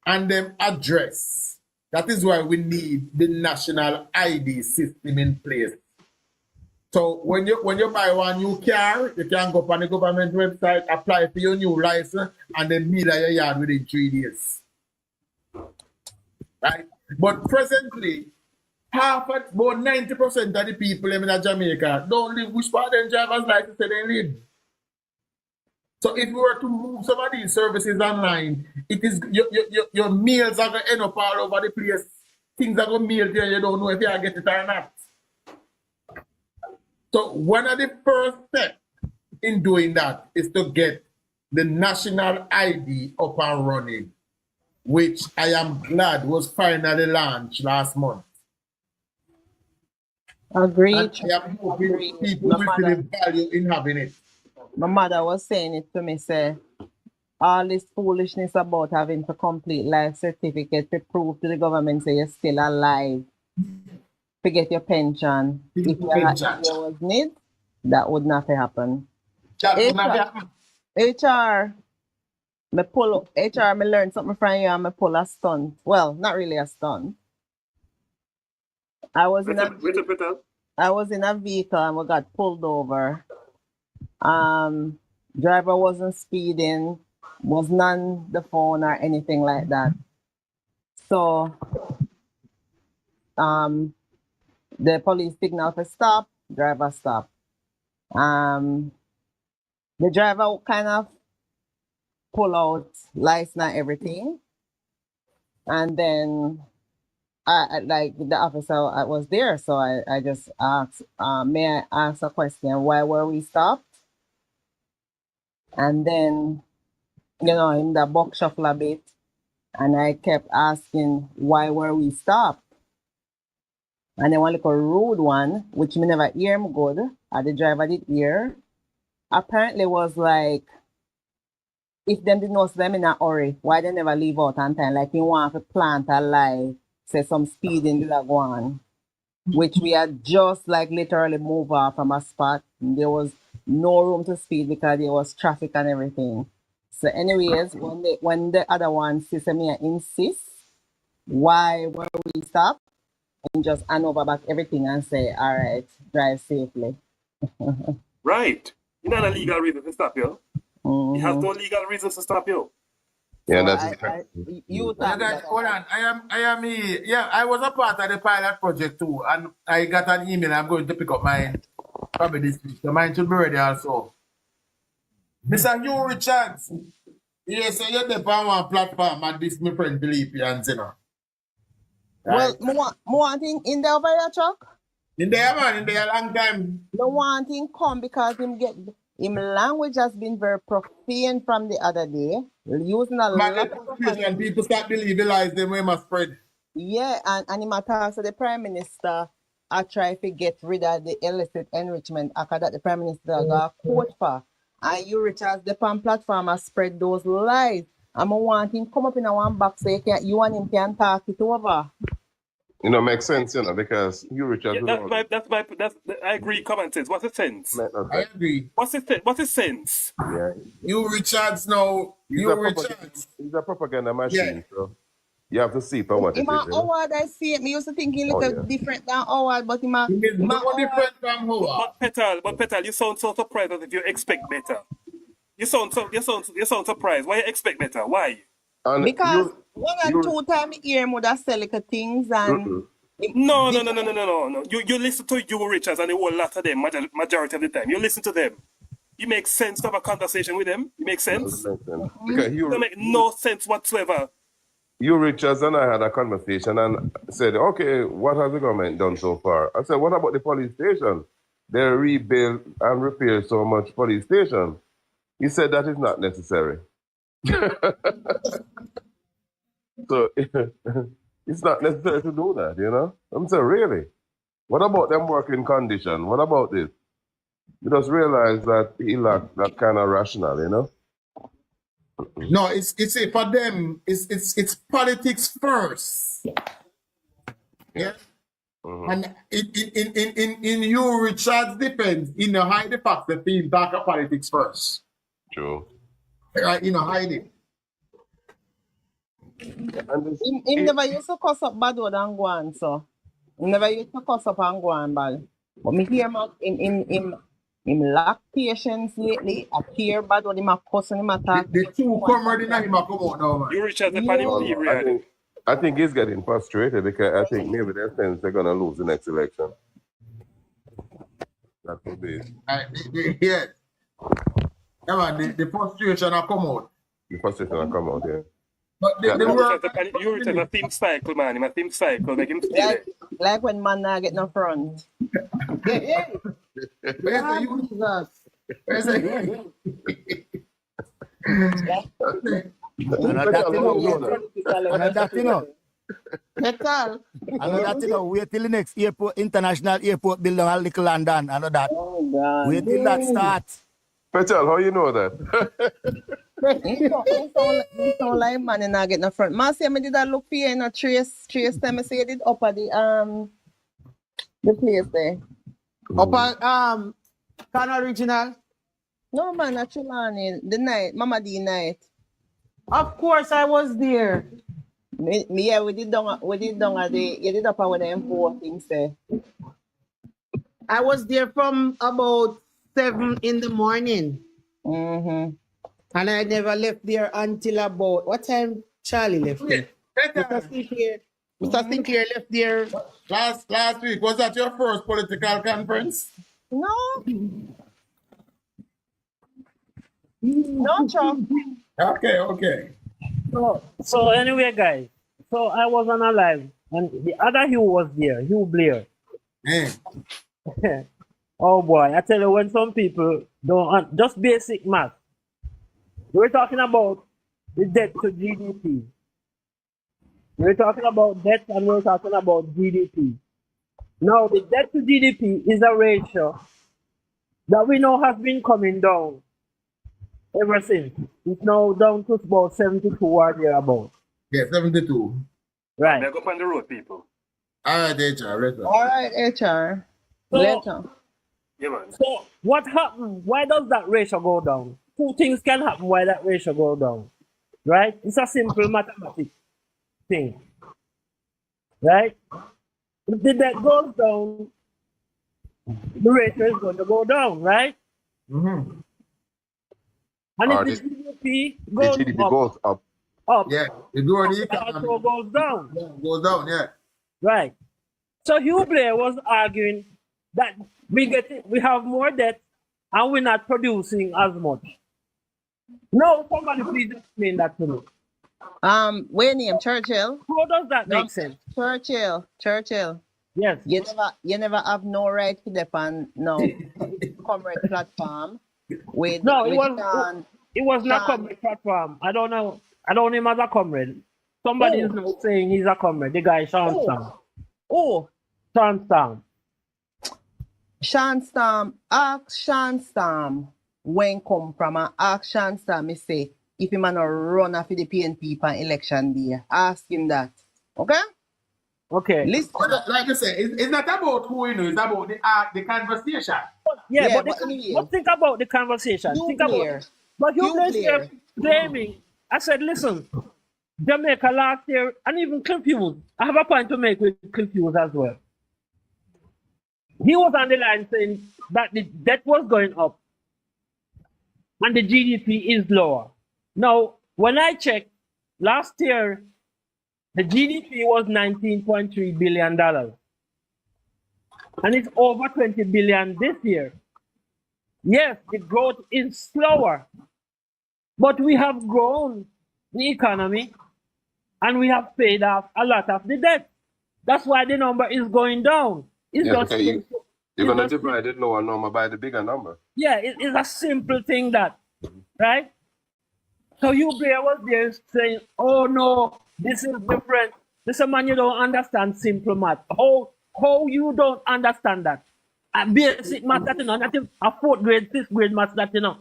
and them address. That is why we need the national ID system in place. So when you buy one new car, you can go up on the government website, apply for your new license, and then meet at your yard within 3 days. Right? But presently, about 90% of the people in Jamaica don't live which part of their driver's license they live. So if we were to move some of these services online, it is your meals are going to end up all over the place. Things are going to mail there, you don't know if you get it or not. So one of the first steps in doing that is to get the national ID up and running, which I am glad was finally launched last month. Agreed. And I am hoping people will see the value in having it. My mother was saying it to me, say, all this foolishness about having to complete life certificate to prove to the government say you're still alive, to get your pension. If you was need, that would not happen. HR, me learned something from you and me pull a stunt. Well, not really a stunt. I was in a vehicle and we got pulled over. Driver wasn't speeding, wasn't on the phone or anything like that. So the police signal for stop, driver stop. The driver kind of pull out lights and everything. And then I like the officer I was there, so I just asked, may I ask a question? Why were we stopped? And then, in the buck shuffle a bit, and I kept asking, why were we stopped? And then one little rude one, which me never hear him good, the driver did hear, apparently was like, if them did not see them in a hurry, why they never leave out on time? Like he want to plant a lie, say some speeding did go on, which we had just like literally move off from a spot. There was no room to speed because there was traffic and everything. So anyways, when the other one says me insist, why were we stopped? And just hand over back everything and say, all right, drive safely. Right. You know the legal reason to stop you. You have no legal reasons to stop you. Yeah, So that's you thought that Hold on. I was a part of the pilot project too, and I got an email. I'm going to pick up mine probably this week. So mine should be ready also. Mr. Hugh Richards, yes, so you're the on one platform, and this my friend believe you and you know. Well, more thing in the over your truck. In there, man, in there a long time. No one thing come because him language has been very profane from the other day, using a lot of And people start believing the lies they must spread. yeah, and him attack so the Prime Minister I try to get rid of the illicit enrichment after that the Prime Minister got court for. And you Richards the pan platform has spread those lies. I'm wanting come up in a one box so you and him can talk it over. makes sense, because you Richard. I agree. Common sense. What's the sense? I agree. What's the sense? Yeah. You Richards now. He's a propaganda machine, so you have to see for what it is. Howard, I see it. Me used to think he looked different than Howard, but he's no different from Howard. But Petal, you sound so surprised as if you expect better. You sound surprised. Why you expect better? Why? And because one and two times a year would have sell like things and No. You listen to you Richards and the whole lot of them majority of the time. You listen to them. You make sense to have a conversation with them. You make sense. Because it don't make no sense whatsoever. You Richards and I had a conversation and said, okay, what has the government done so far? I said, what about the police station? They rebuild and repair so much police station. He said that is not necessary. So it's not necessary to do that, I'm saying, really? What about them working condition? What about this? You just realize that he lacked that kind of rationale, No, it's for them. It's politics first. Yeah. Mm-hmm. And in you Richard's defense, hide the fact that they talk of politics first. True. Right, hide it. He never used to cuss up bad word and go on, so. He never used to cuss up and go on, bad. But me hear him lack patience lately. I hear bad word him a cuss and him attack. The two comrades in him come out now, man. You Richard the PNP period. I think he's getting frustrated because I think maybe they're saying they're gonna lose the next election. That could be. Yeah. Yeah, man, the frustration will come out. The frustration will come out, yeah. But you Richard a think cycle, man. Him a think cycle, make him steal it. Like when man not get no front. Wait till the next airport, international airport building a little London. I know that. Oh, God. Wait till that starts. Petal, how you know that? He sound like man and not get no front. Man say me did that look for you in a trace time. I say you did up at the place there. Up at Canal Regional. No man, at Trelawney. The night, Mama D night. Of course I was there. Yeah, we did down at the you did up at the M4 things there. I was there from about 7 in the morning. Mm-hmm. And I never left there until about what time Charlie left there? Mr. Sinclair left there. Last week, was that your first political conference? No. No trouble. Okay. So anyway, guys. So I was on a live, and the other Hugh was there, Hugh Blair. Oh boy, I tell you, when some people don't just basic math. We're talking about the debt to GDP. We're talking about debt and we're talking about GDP. Now, the debt to GDP is a ratio that we know has been coming down ever since. It's now down to about 72 or thereabout. Yeah, 72. Right. They go up on the road, people. All right, HR. All right, HR. So, Later. Yeah, man. so what happened? Why does that ratio go down? Two things can happen why that ratio go down. Right? It's a simple mathematics thing. Right? If the debt goes down, the ratio is going to go down, right? Mm-hmm. And Or if the GDP The goes GDP up, goes up. Yeah, the growing it economy also goes down. goes down, yeah. Right. So Hugh Blair was arguing that we have more debt and we're not producing as much. No, somebody please explain that to me. Where name? Churchill? How does that No, make sense? Churchill. Yes. You never have no right to depend no comrade platform with No, Sean. it was not Sean. comrade platform. I don't know. I don't know him as a comrade. Somebody is now saying he's a comrade. The guy Sean Storm. Oh, Sean Storm. Sean Storm. Ask Sean Storm when come from and ask Sean Storm, me say, if him a no run after the PNP for election day. Ask him that. Okay? Okay. Listen. But like I said, it's not about who you know, it's about the conversation. Yeah, Yeah, but, but anyway. but think about the conversation. Hugh Think Blair. about. But Hugh Hugh Blair Blair. here claiming. I said, listen, Jamaica last year, and even confused. I have a point to make with confused as well. He was on the line saying that the debt was going up and the GDP is lower. Now, when I checked, last year, the GDP was $19.3 billion. And it's over 20 billion this year. Yes, the growth is slower, but we have grown the economy and we have paid off a lot of the debt. That's why the number is going down. It's Yeah, just okay, you're going to it's just- divide the lower number by the bigger number. yeah, it's a simple thing that, right? So Hugh Blair was there saying, oh no, this is different. This is a man, you don't understand simple math. How you don't understand that? A basic math that you know, not a 4th grade, 5th grade math that you know.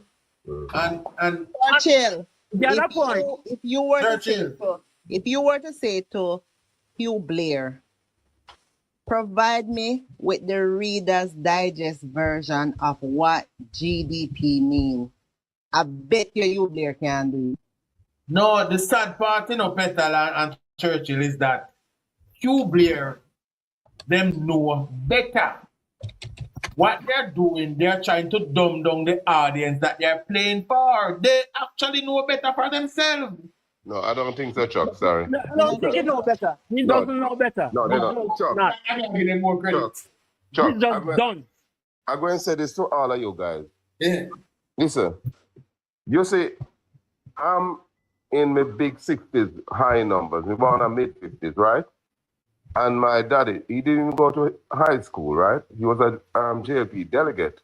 And Churchill. The other point. If you were Churchill. to say to Hugh Blair, provide me with the Reader's Digest version of what GDP means. I bet you Hugh Blair can do it. no, the sad part, you know, Petal and Churchill is that Hugh Blair, them know better. What they're doing, they're trying to dumb down the audience that they're playing for. They actually know better for themselves. No, I don't think so, Chuck. Sorry. No, I don't think he know better. He doesn't know better. No, they don't. Chuck, Not. I don't give them more credit. Chuck, He's just done. I'm going to say this to all of you guys. Yeah. Listen, you see, I'm in my big 60s, high numbers. We born in mid 50s, right? And my daddy, he didn't go to high school, right? He was a JLP delegate.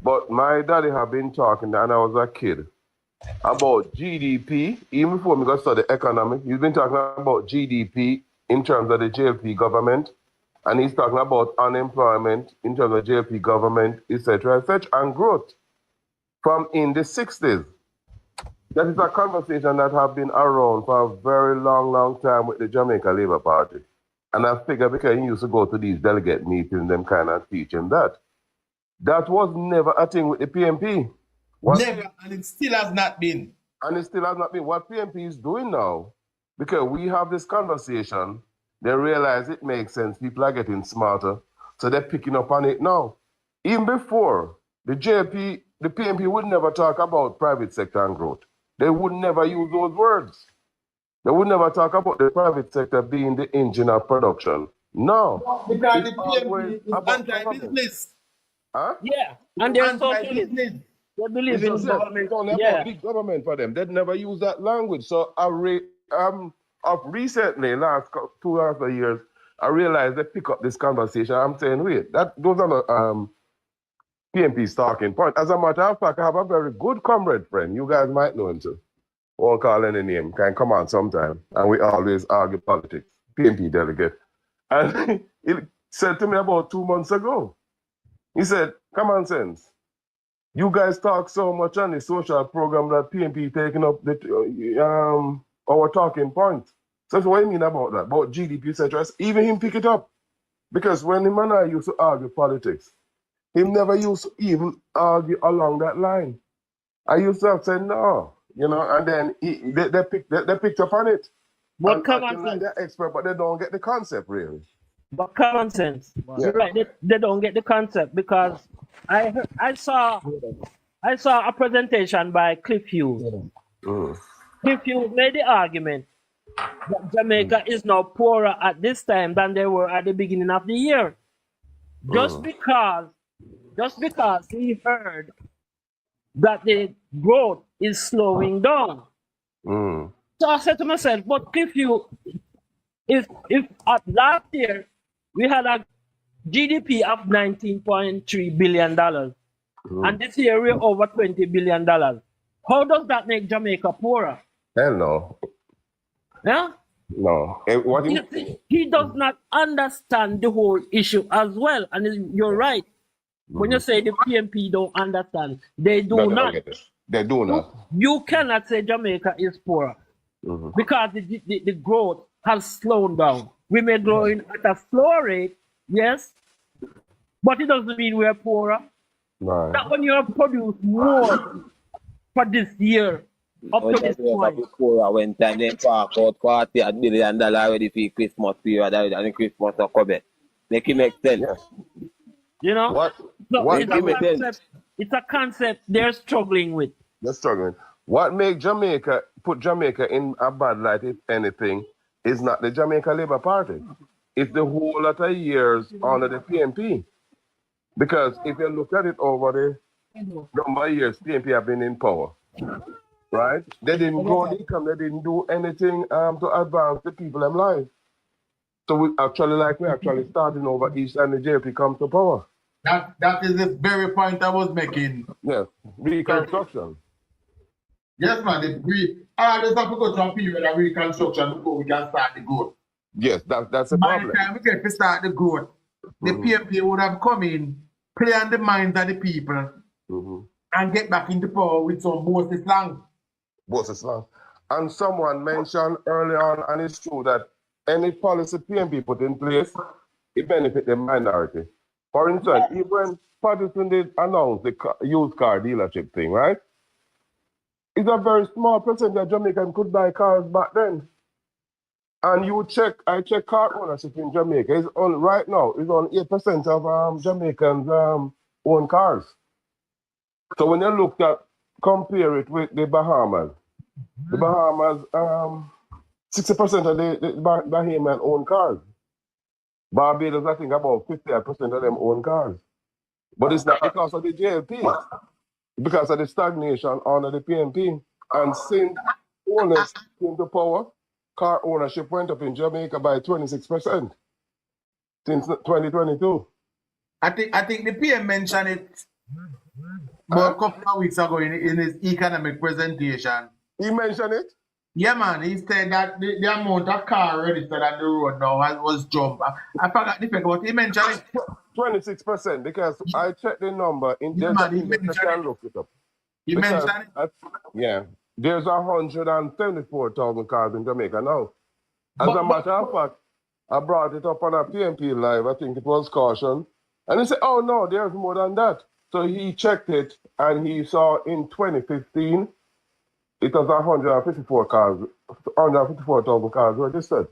But my daddy had been talking, and I was a kid, about GDP, even before I got study economics. He's been talking about GDP in terms of the JLP government, and he's talking about unemployment in terms of JLP government, etc., and growth from in the 60s. That is a conversation that has been around for a very long, long time with the Jamaica Labour Party. And I figure because he used to go to these delegate meetings, them kind of teach him that. That was never a thing with the PNP. Never, and it still has not been. And it still has not been. What PNP is doing now, because we have this conversation, they realize it makes sense. People are getting smarter, so they're picking up on it now. Even before, the PNP would never talk about private sector and growth. They would never use those words. They would never talk about the private sector being the engine of production. No. Because It's the always PNP is about anti-business. Huh? Yeah, and they're socialists. Anti-business. They believe It's in just government. it's only Yeah. about big government for them. They'd never use that language. So of recently, last 2.5 years, I realized they pick up this conversation. I'm saying, wait, those are not PNP's talking point. As a matter of fact, I have a very good comrade friend. You guys might know him too. Won't call any name. Can come on sometime. And we always argue politics. PNP delegate. And he said to me about 2 months ago, he said, common sense. You guys talk so much on the social program that PNP taking up our talking point. So that's what I mean about that, about GDP, etc. Even him pick it up. Because when him and I used to argue politics, him never used to even argue along that line. I used to have said no, and then they picked up on it. But And common acting like sense. they're expert, but they don't get the concept really. But common sense. Yeah. You're right. They don't get the concept because I saw a presentation by Cliff Hughes. Mm. Cliff Hughes made the argument that Jamaica is now poorer at this time than they were at the beginning of the year. Just because he heard that the growth is slowing down. Mm. So I said to myself, but Cliff Hughes, if at last year we had a GDP of $19.3 billion, and this year we're over $20 billion, how does that make Jamaica poorer? Hell no. Yeah? No. He does not understand the whole issue as well. And you're right. When you say the PNP don't understand, they do not. They do not. You cannot say Jamaica is poor because the growth has slowed down. We may grow at a slow rate, yes, but it doesn't mean we're poorer. Right. That when you have produced more for this year, up to this point. When time they park out $40 billion already for Christmas period and the Christmas are coming. Make it make sense. Yeah. You know? What It's a concept they're struggling with. They're struggling. What make put Jamaica in a bad light, if anything, is not the Jamaica Labour Party. It's the whole lot of years under the PNP. Because if you look at it over the number of years PNP have been in power, right? They didn't grow the income, they didn't do anything to advance the people in life. So we're actually starting over each time the JLP comes to power. That is the very point I was making. Yes, reconstruction. Yes, man. There's have to go to a period of reconstruction before we can start the growth. Yes, that's the By problem. the time we get to start the growth, the PNP would have come in, play on the minds of the people, and get back into power with some bossy slang. Bossy slang. And someone mentioned early on, and it's true, that any policy PNP put in place, it benefits the minority. For instance, even when Patterson did announce the used car dealership thing, right? It's a very small percentage of Jamaicans could buy cars back then. And I check car ownership in Jamaica. It's on right now, it's on 8% of Jamaicans own cars. So when you compare it with the Bahamas, 60% of the Bahamian own cars. Barbados, I think about 50% of them own cars. But it's not because of the JLP. Because of the stagnation under the PNP. And since owners came to power, car ownership went up in Jamaica by 26% since 2022. I think the PM mentioned it about a couple of weeks ago in his economic presentation. He mentioned it? Yeah, man. He said that the amount of car registered on the road now was jumped. I forgot the figure, but he mentioned it. 26%, because I checked the number in Yeah, man, he mentioned it. Look it up. He mentioned it. Yeah. There's 174,000 cars in Jamaica now. As a matter of fact, I brought it up on a PNP live, I think it was Caution. And he said, oh no, there's more than that. So he checked it and he saw in 2015, it was 154,000 cars registered.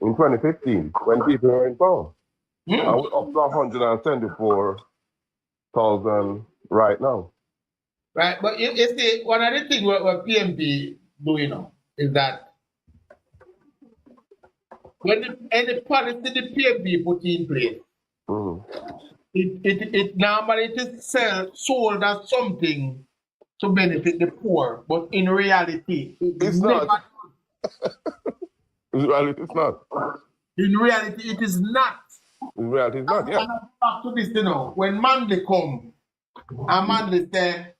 In 2015, when people were in power. And we're up to 174,000 right now. Right, but you see, one of the things what PNP doing now is that when any policy the PNP put in place, It normally it is sold as something to benefit the poor, but in reality, It's not. In reality, it's not. In reality, it is not. In reality, it's not. Yeah. And I'm back to this, when Manley come, and Manley say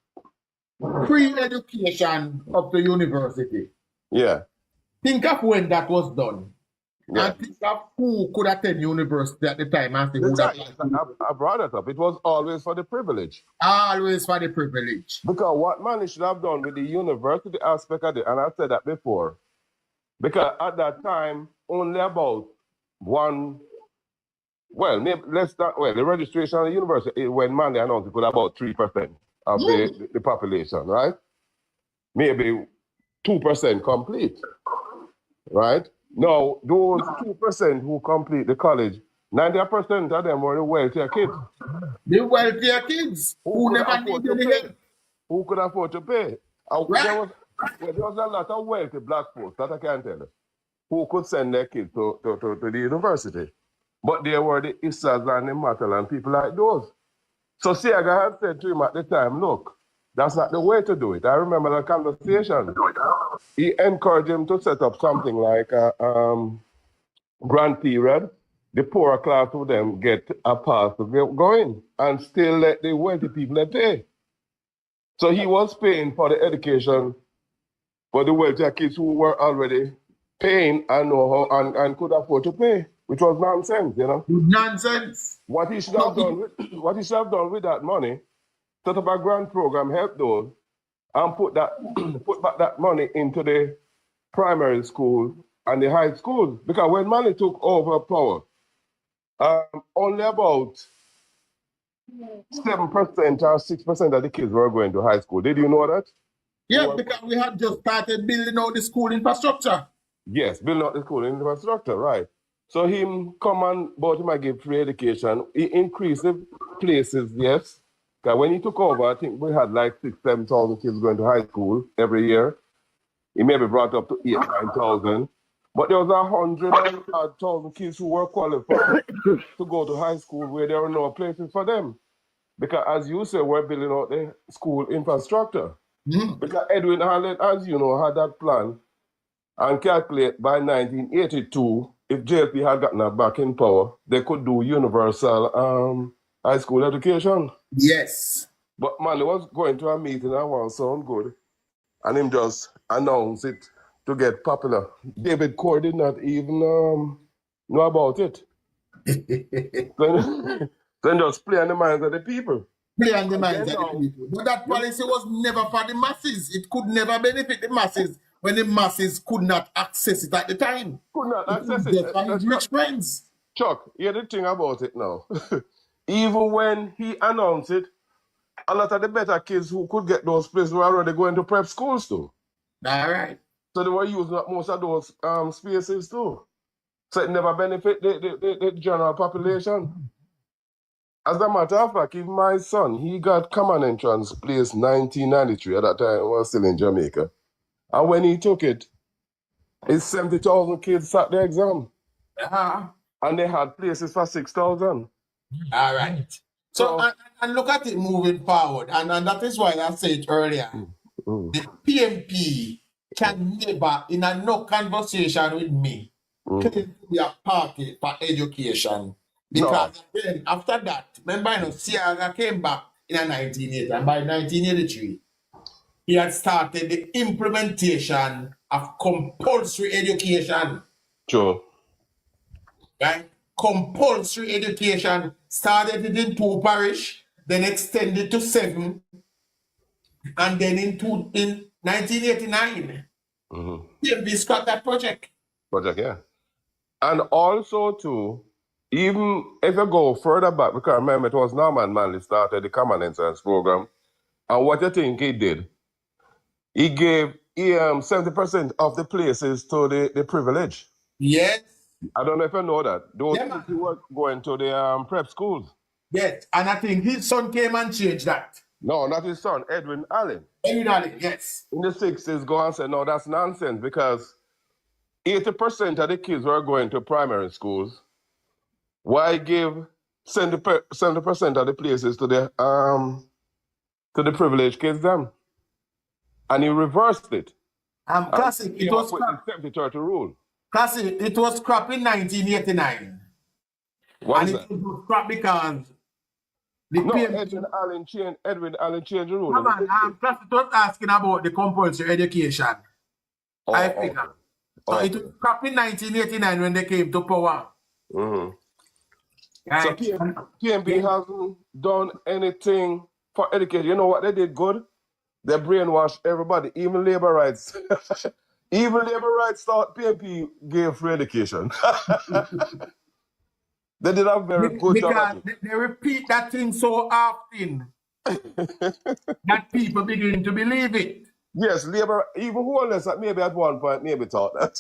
free education up to university. Yeah. Think of when that was done. Yeah. And think of who could attend university at the time and say who that Yes, I brought it up. It was always for the privilege. always for the privilege. Because what Manley should have done with the university aspect of it, and I said that before, because at that time, only about the registration of the university, when Manley announced it, was about 3% of the population, right? Maybe 2% complete, right? Now, those 2% who complete the college, 90% of them were the wealthier kids. The wealthier kids who never need any help. Who could afford to pay? Right. There was a lot of wealthy black folks, that I can tell you, who could send their kids to the university. But there were the Issas and the Matal and people like those. So Siaga had said to him at the time, look, that's not the way to do it. I remember the conversation. He encouraged him to set up something like a grant period. The poorer class of them get a pass to go in and still let the wealthy people pay. So he was paying for the education for the wealthier kids who were already paying and know how and could afford to pay, which was nonsense, Nonsense. What he should have done with that money, set up a grant program, help those, and put back that money into the primary school and the high schools. Because when money took over power, only about 7% or 6% of the kids were going to high school. Did you know that? Yeah, because we had just started building out the school infrastructure. Yes, building out the school infrastructure, right. So him come and bought him and give free education. He increased the places, yes. Because when he took over, I think we had like 6,000, 7,000 kids going to high school every year. He maybe brought up to 8,000, 9,000. But there was 100,000 kids who were qualified to go to high school where there were no places for them. Because as you say, we're building out the school infrastructure. Because Edwin Harlan, as you know, had that plan and calculate by 1982, if JLP had gotten back in power, they could do universal high school education. Yes. But man, he was going to a meeting and one sound good, and him just announced it to get popular. David Core did not even know about it. Then just play on the minds of the people. Play on the minds of the people. But that policy was never for the masses. It could never benefit the masses when the masses could not access it at the time. Could not access it. Just for his rich friends. Chuck, here's the thing about it now. Even when he announced it, a lot of the better kids who could get those places were already going to prep schools too. All right. So they were using up most of those spaces too. So it never benefit the general population. As a matter of fact, even my son, he got common entrance place 1993. At that time, he was still in Jamaica. And when he took it, it's 70,000 kids sat the exam. And they had places for 6,000. All right. So and look at it moving forward. And that is why I said earlier, the PNP can never, in a no conversation with me, claim to be a party for education. Because then after that, remember, Siaga came back in 1980, and by 1983, he had started the implementation of compulsory education. Sure. Right? Compulsory education started it in 2 parish, then extended to 7, and then in 1989, we scrapped that project. Yeah. And also too, even if you go further back, because remember it was Norman Manley started the Common Entrance program, and what you think he did? He gave 70% of the places to the privilege. Yes. I don't know if you know that. Those who were going to the prep schools. Yes, and I think his son came and changed that. No, not his son, Edwin Allen. Edwin Allen, yes. In the 60s, go and say, no, that's nonsense, because 80% of the kids were going to primary schools. Why give 70% of the places to the privileged kids them. And he reversed it. Classic, it was crap. 70-30 rule. Classic, it was crap in 1989. What is it was crap because the PNP... Edwin Allen changed the rule. Come on, Classic was asking about the compulsory education. I figure. Okay. So it was crap in 1989 when they came to power. Mm-hmm. Right? So PNP hasn't done anything for education. You know what they did good? They brainwashed everybody, even labor rights. Even labor rights thought PNP gave free education. They did a very good job. Because they repeat that thing so often that people begin to believe it. Yes, labor, even homeless, maybe at one point, maybe thought that.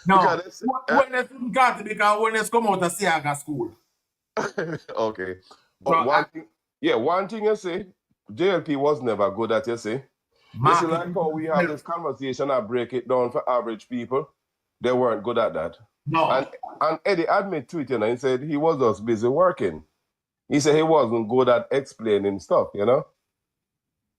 No, homeless didn't got it because homeless come out of Siaga school. Okay. But so one thing you say, JLP was never good at, you see. You see, like how we have this conversation, I break it down for average people. They weren't good at that. No. And Eddie admitted to it, you know, he said he was just busy working. He said he wasn't good at explaining stuff, you know?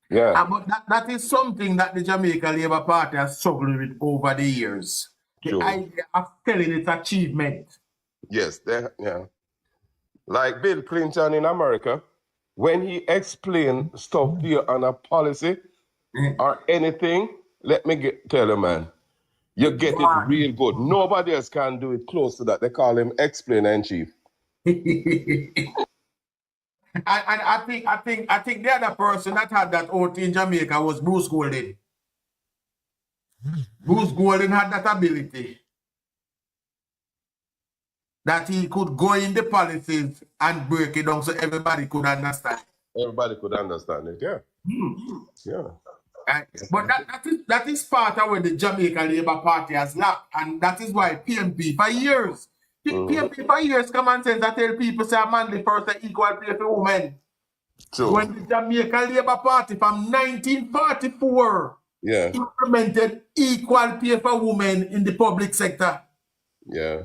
Yeah. But that is something that the Jamaica Labour Party has struggled with over the years. The idea of telling its achievement. Yes, yeah. Like Bill Clinton in America, when he explained stuff to you on a policy or anything, let me tell you, man, you get it real good. Nobody else can do it close to that. They call him explainer-in-chief. And I think the other person that had that out in Jamaica was Bruce Golding. Bruce Golding had that ability that he could go in the policies and break it down so everybody could understand. Everybody could understand it, yeah. Yeah. But that is part of where the Jamaica Labour Party has lacked, and that is why PNP for years, PNP for years come and say that tell people say a manly person equal pay for women. True. When the Jamaica Labour Party from 1944 implemented equal pay for women in the public sector. Yeah.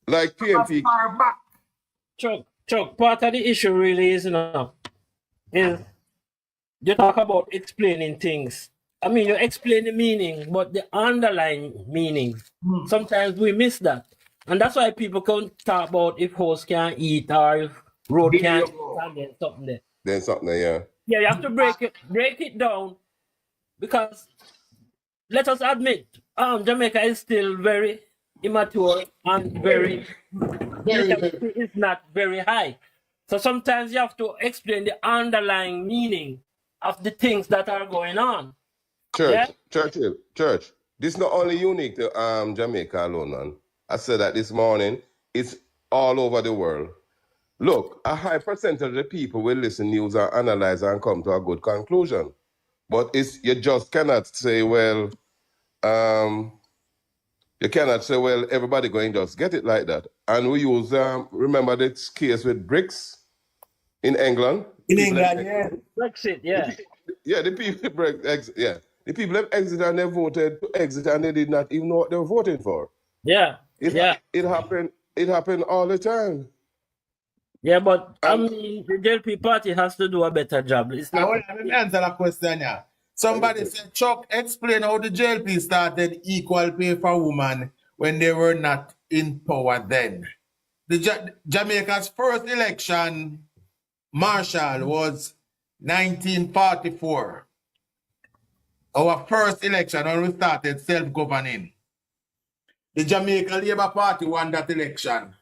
Like PNP. Chuck, part of the issue really is, is you talk about explaining things. I mean, you explain the meaning, but the underlying meaning, sometimes we miss that. And that's why people can't talk about if horse can't eat or if road can't eat, and then something there. Then something there, yeah. Yeah, you have to break it down, because let us admit, Jamaica is still very immature and very is not very high. So sometimes you have to explain the underlying meaning of the things that are going on. Church. This is not only unique to Jamaica alone, man. I said that this morning. It's all over the world. Look, a high percentage of the people will listen news and analyze and come to a good conclusion. But you just cannot say, well, everybody going to just get it like that. And we use, remember this case with BRICS in England? Brexit, yeah. The people have exited and they voted to exit and they did not even know what they were voting for. Yeah. It happened all the time. Yeah, but I mean, the JLP party has to do a better job. It's not. Let me answer that question, yeah. Somebody said, Chuck, explain how the JLP started equal pay for women when they were not in power then. Jamaica's first election, Marshall, was 1944. Our first election when we started self-governing. The Jamaica Labour Party won that election.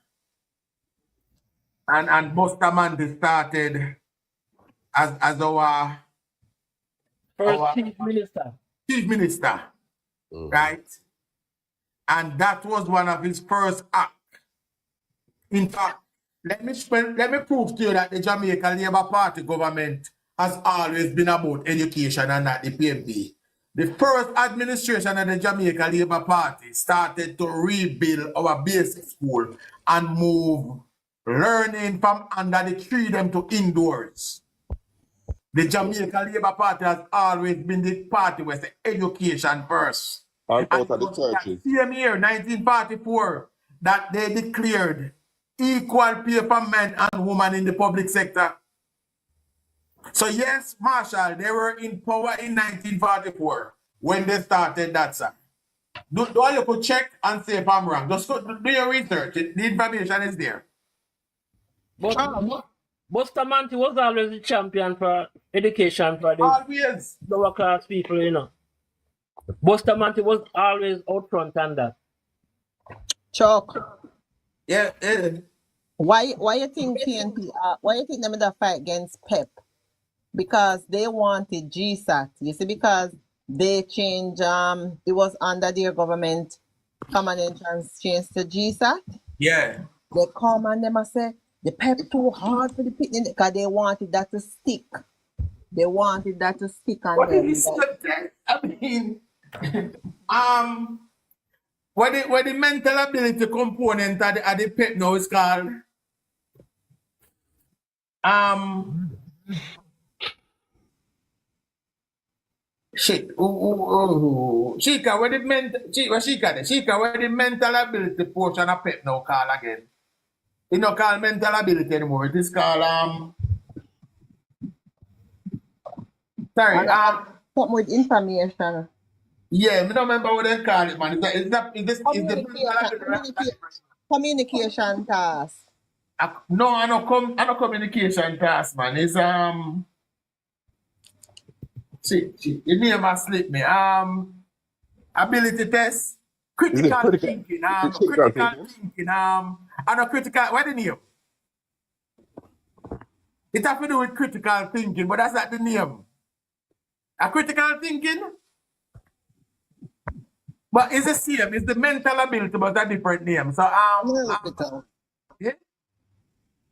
And Bustamante started as our first chief minister. Right? And that was one of his first acts. In fact, let me prove to you that the Jamaica Labour Party government has always been about education and not the PNP. The first administration of the Jamaica Labour Party started to rebuild our basic school and move learning from under the tree them to indoors. The Jamaica Labour Party has always been the party where the education first. And out of the churches. Same year, 1944, that they declared equal pay for men and women in the public sector. So yes, Marshall, they were in power in 1944 when they started that, sir. Do all you could check and say if I'm wrong. Just do your research. The information is there. But Bustamante was always the champion for education for the Always. lower class people, you know. Bustamante was always out front on that. Chuck, Yeah. why you think PNP, why you think them in the fight against PEP? Because they wanted GSAT. You see, because they changed, it was under their government, common entrance changed to GSAT. Yeah. They come and them say, the PEP too hard for the picnic, because they wanted that to stick. They wanted that to stick on What them. is this? I mean, what the mental ability component of the PEP now is called? Shit. Shika, what the mental ability portion of PEP now call again? It's not called mental ability anymore. It is called sorry, something with information. yeah, I don't remember what they call it, man. Is the Communication task. no, I don't communication task, man. It's shit, the name has slipped me. Ability test, critical thinking, critical thinking, and a critical. What the name? It has to do with critical thinking, but that's not the name. A critical thinking, but it's the same. It's the mental ability, but a different name. So Look it up. Yeah.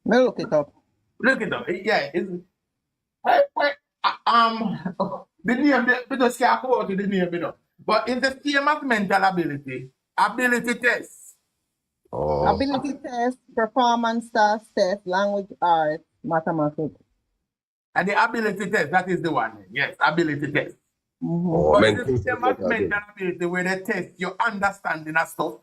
Look it up. Look it up. Yeah. It's the name because can't quote the name, you know. But it's the same as mental ability. Ability test. Oh. Ability test, performance task test, language arts, mathematics. And the ability test, that is the one. Yes, ability test. Oh, But it's the same as mental ability where they test your understanding of stuff.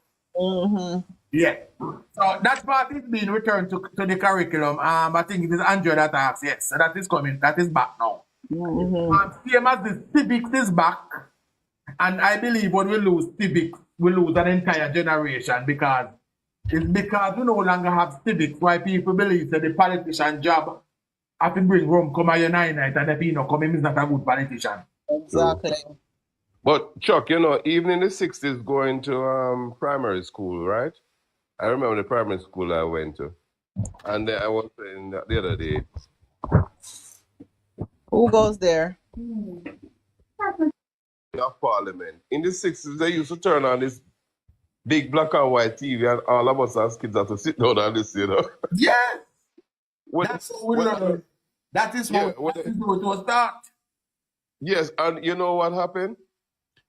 Yeah. So that part is being returned to the curriculum. I think it is Andrew that asks, yes. So that is coming. That is back now. Same as the civics is back. And I believe when we lose civics, we lose an entire generation because it's because we no longer have civics why people believe that the politician job have to bring home come here night and if he not come, he's not a good politician. Exactly. But Chuck, you know, even in the 60s going to primary school, right? I remember the primary school I went to. And I was saying that the other day. Who goes there? Of Parliament. In the 60s, they used to turn on this big black and white TV, and all of us as kids had to sit down and listen, you know? Yes! That's how we learn. That is how it was taught. Yes, and you know what happened?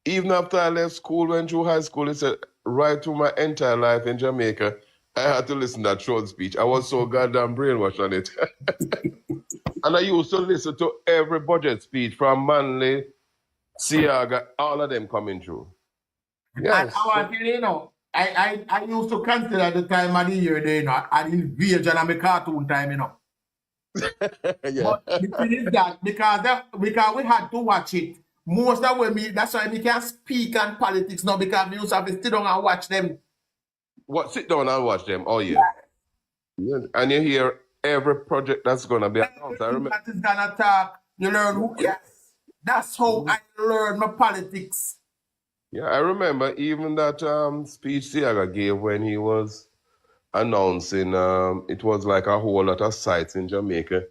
Even after I left school, went through high school, it said, right through my entire life in Jamaica, I had to listen to that short speech. I was so goddamn brainwashed on it. And I used to listen to every budget speech from Manley, Siaga, all of them coming through. Yes. And I want you know, I used to consider the time of the year, you know, an invasion of my cartoon time, you know. Yeah. But the thing is that because we had to watch it. Most of when that's why we can speak on politics now because we used to have to sit down and watch them. What? Sit down and watch them. Oh yeah. And you hear every project that's gonna be announced. I remember that is gonna talk. You learn who. Yes, that's how I learned my politics. Yeah, I remember even that speech Siaga gave when he was announcing. It was like a whole lot of sites in Jamaica.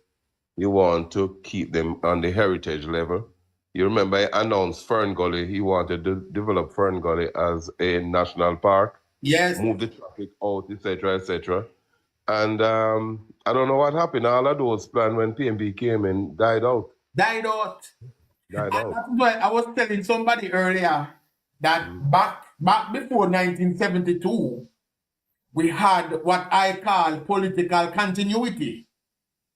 You want to keep them on the heritage level. You remember he announced Fern Gully. He wanted to develop Fern Gully as a national park. Yes. Move the traffic out, etc., etc. And I don't know what happened. All of those plans when PNP came in died out. Died out. That's why I was telling somebody earlier that back before 1972, we had what I call political continuity.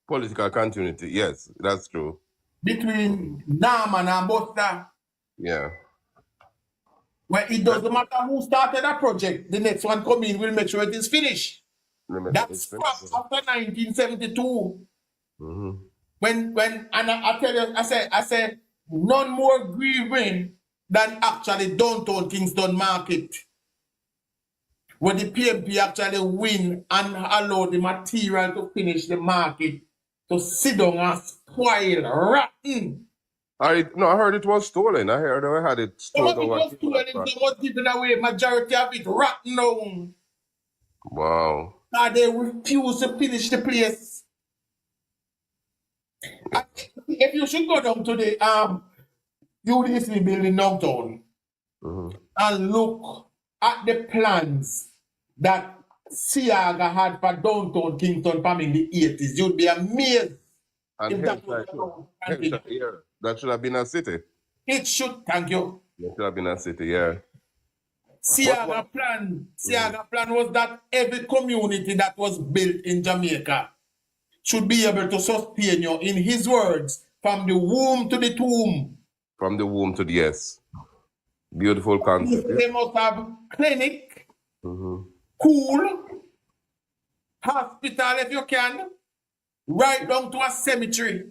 Political continuity, yes, that's true. Between Norman and Buster. Yeah. Well, it doesn't matter who started a project, the next one come in will make sure it is finished. That scrapped after 1972. When and I tell you, I say none more grieving than actually downtown Kingston Market, where the PNP actually win and allow the material to finish the market to sit down and spoil, rotten. I heard it was stolen. I heard I had it Some stolen. of it was stolen, some was given away, majority of it rotten down. Wow. Now they refuse to finish the place. If you should go down to the UDC building downtown and look at the plans that Siaga had for downtown Kingston from in the 80s, you'd be amazed. And if that was that should have been a city. It should, thank you. It should have been a city, yeah. Siaga plan was that every community that was built in Jamaica should be able to sustain you, in his words, from the womb to the tomb. From the womb to the yes. Beautiful concept. They must have clinic, school, hospital if you can, right down to a cemetery.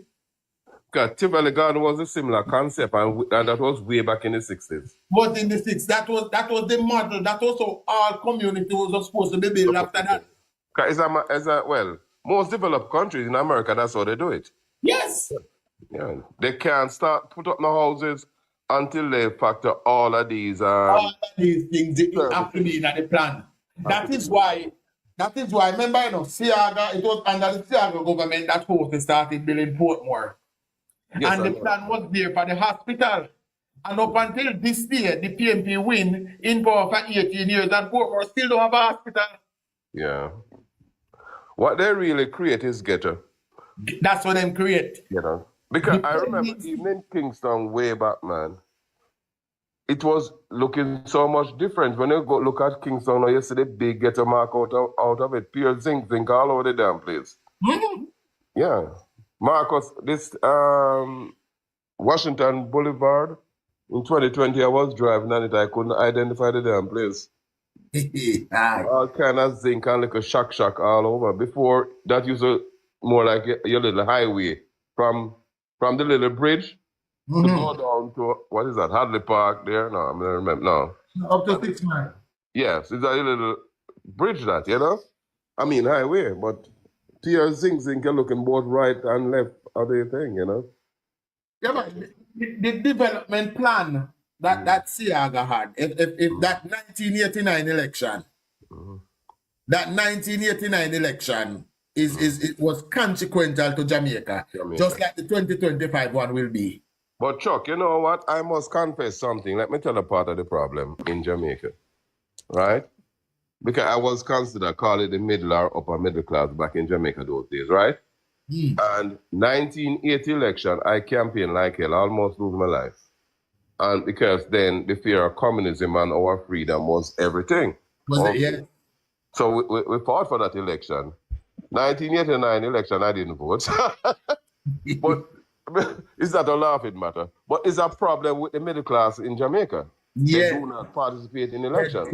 Because Tivoli Garden was a similar concept, and that was way back in the 60s. But in the 60s, that was the model. That was how all communities were supposed to be built after that. Well, most developed countries in America, that's how they do it. Yes. Yeah. They can't put up no houses until they factor all of these things have to be in the plan. That is why, remember, Siaga, it was under the Siaga government that Host started building Portmore. Yes, and the plan was there for the hospital. And up until this day, the PNP win in power for 18 years, and Portmore still don't have a hospital. Yeah. What they really create is ghetto. That's what they create. You know? Because I remember even in Kingston way back, man, it was looking so much different. When you go look at Kingston, you see the big ghetto mark out of it, pure zinc all over the damn place. Yeah. Marcus, this Washington Boulevard, in 2020, I was driving on it. I couldn't identify the damn place. All kind of zinc and like a shack all over. Before, that used to more like your little highway from the little bridge to go down to, what is that, Hadley Park there? No, I don't remember. No. Up to 6 miles. Yes, it's a little bridge that, you know? I mean, highway, but pure zinc looking both right and left of the thing, you know? Yeah, but the development plan that Siaga had, if that 1989 election, that 1989 election it was consequential to Jamaica, just like the 2025 one will be. But Chuck, you know what? I must confess something. Let me tell a part of the problem in Jamaica, right? Because I was considered, call it the middle or upper middle class back in Jamaica those days, right? And 1980 election, I campaigned like hell, almost lose my life. And because then the fear of communism and our freedom was everything. Was it, yeah? So we fought for that election. 1989 election, I didn't vote. But is that a laughing matter? But is a problem with the middle class in Jamaica? Yeah. They do not participate in elections.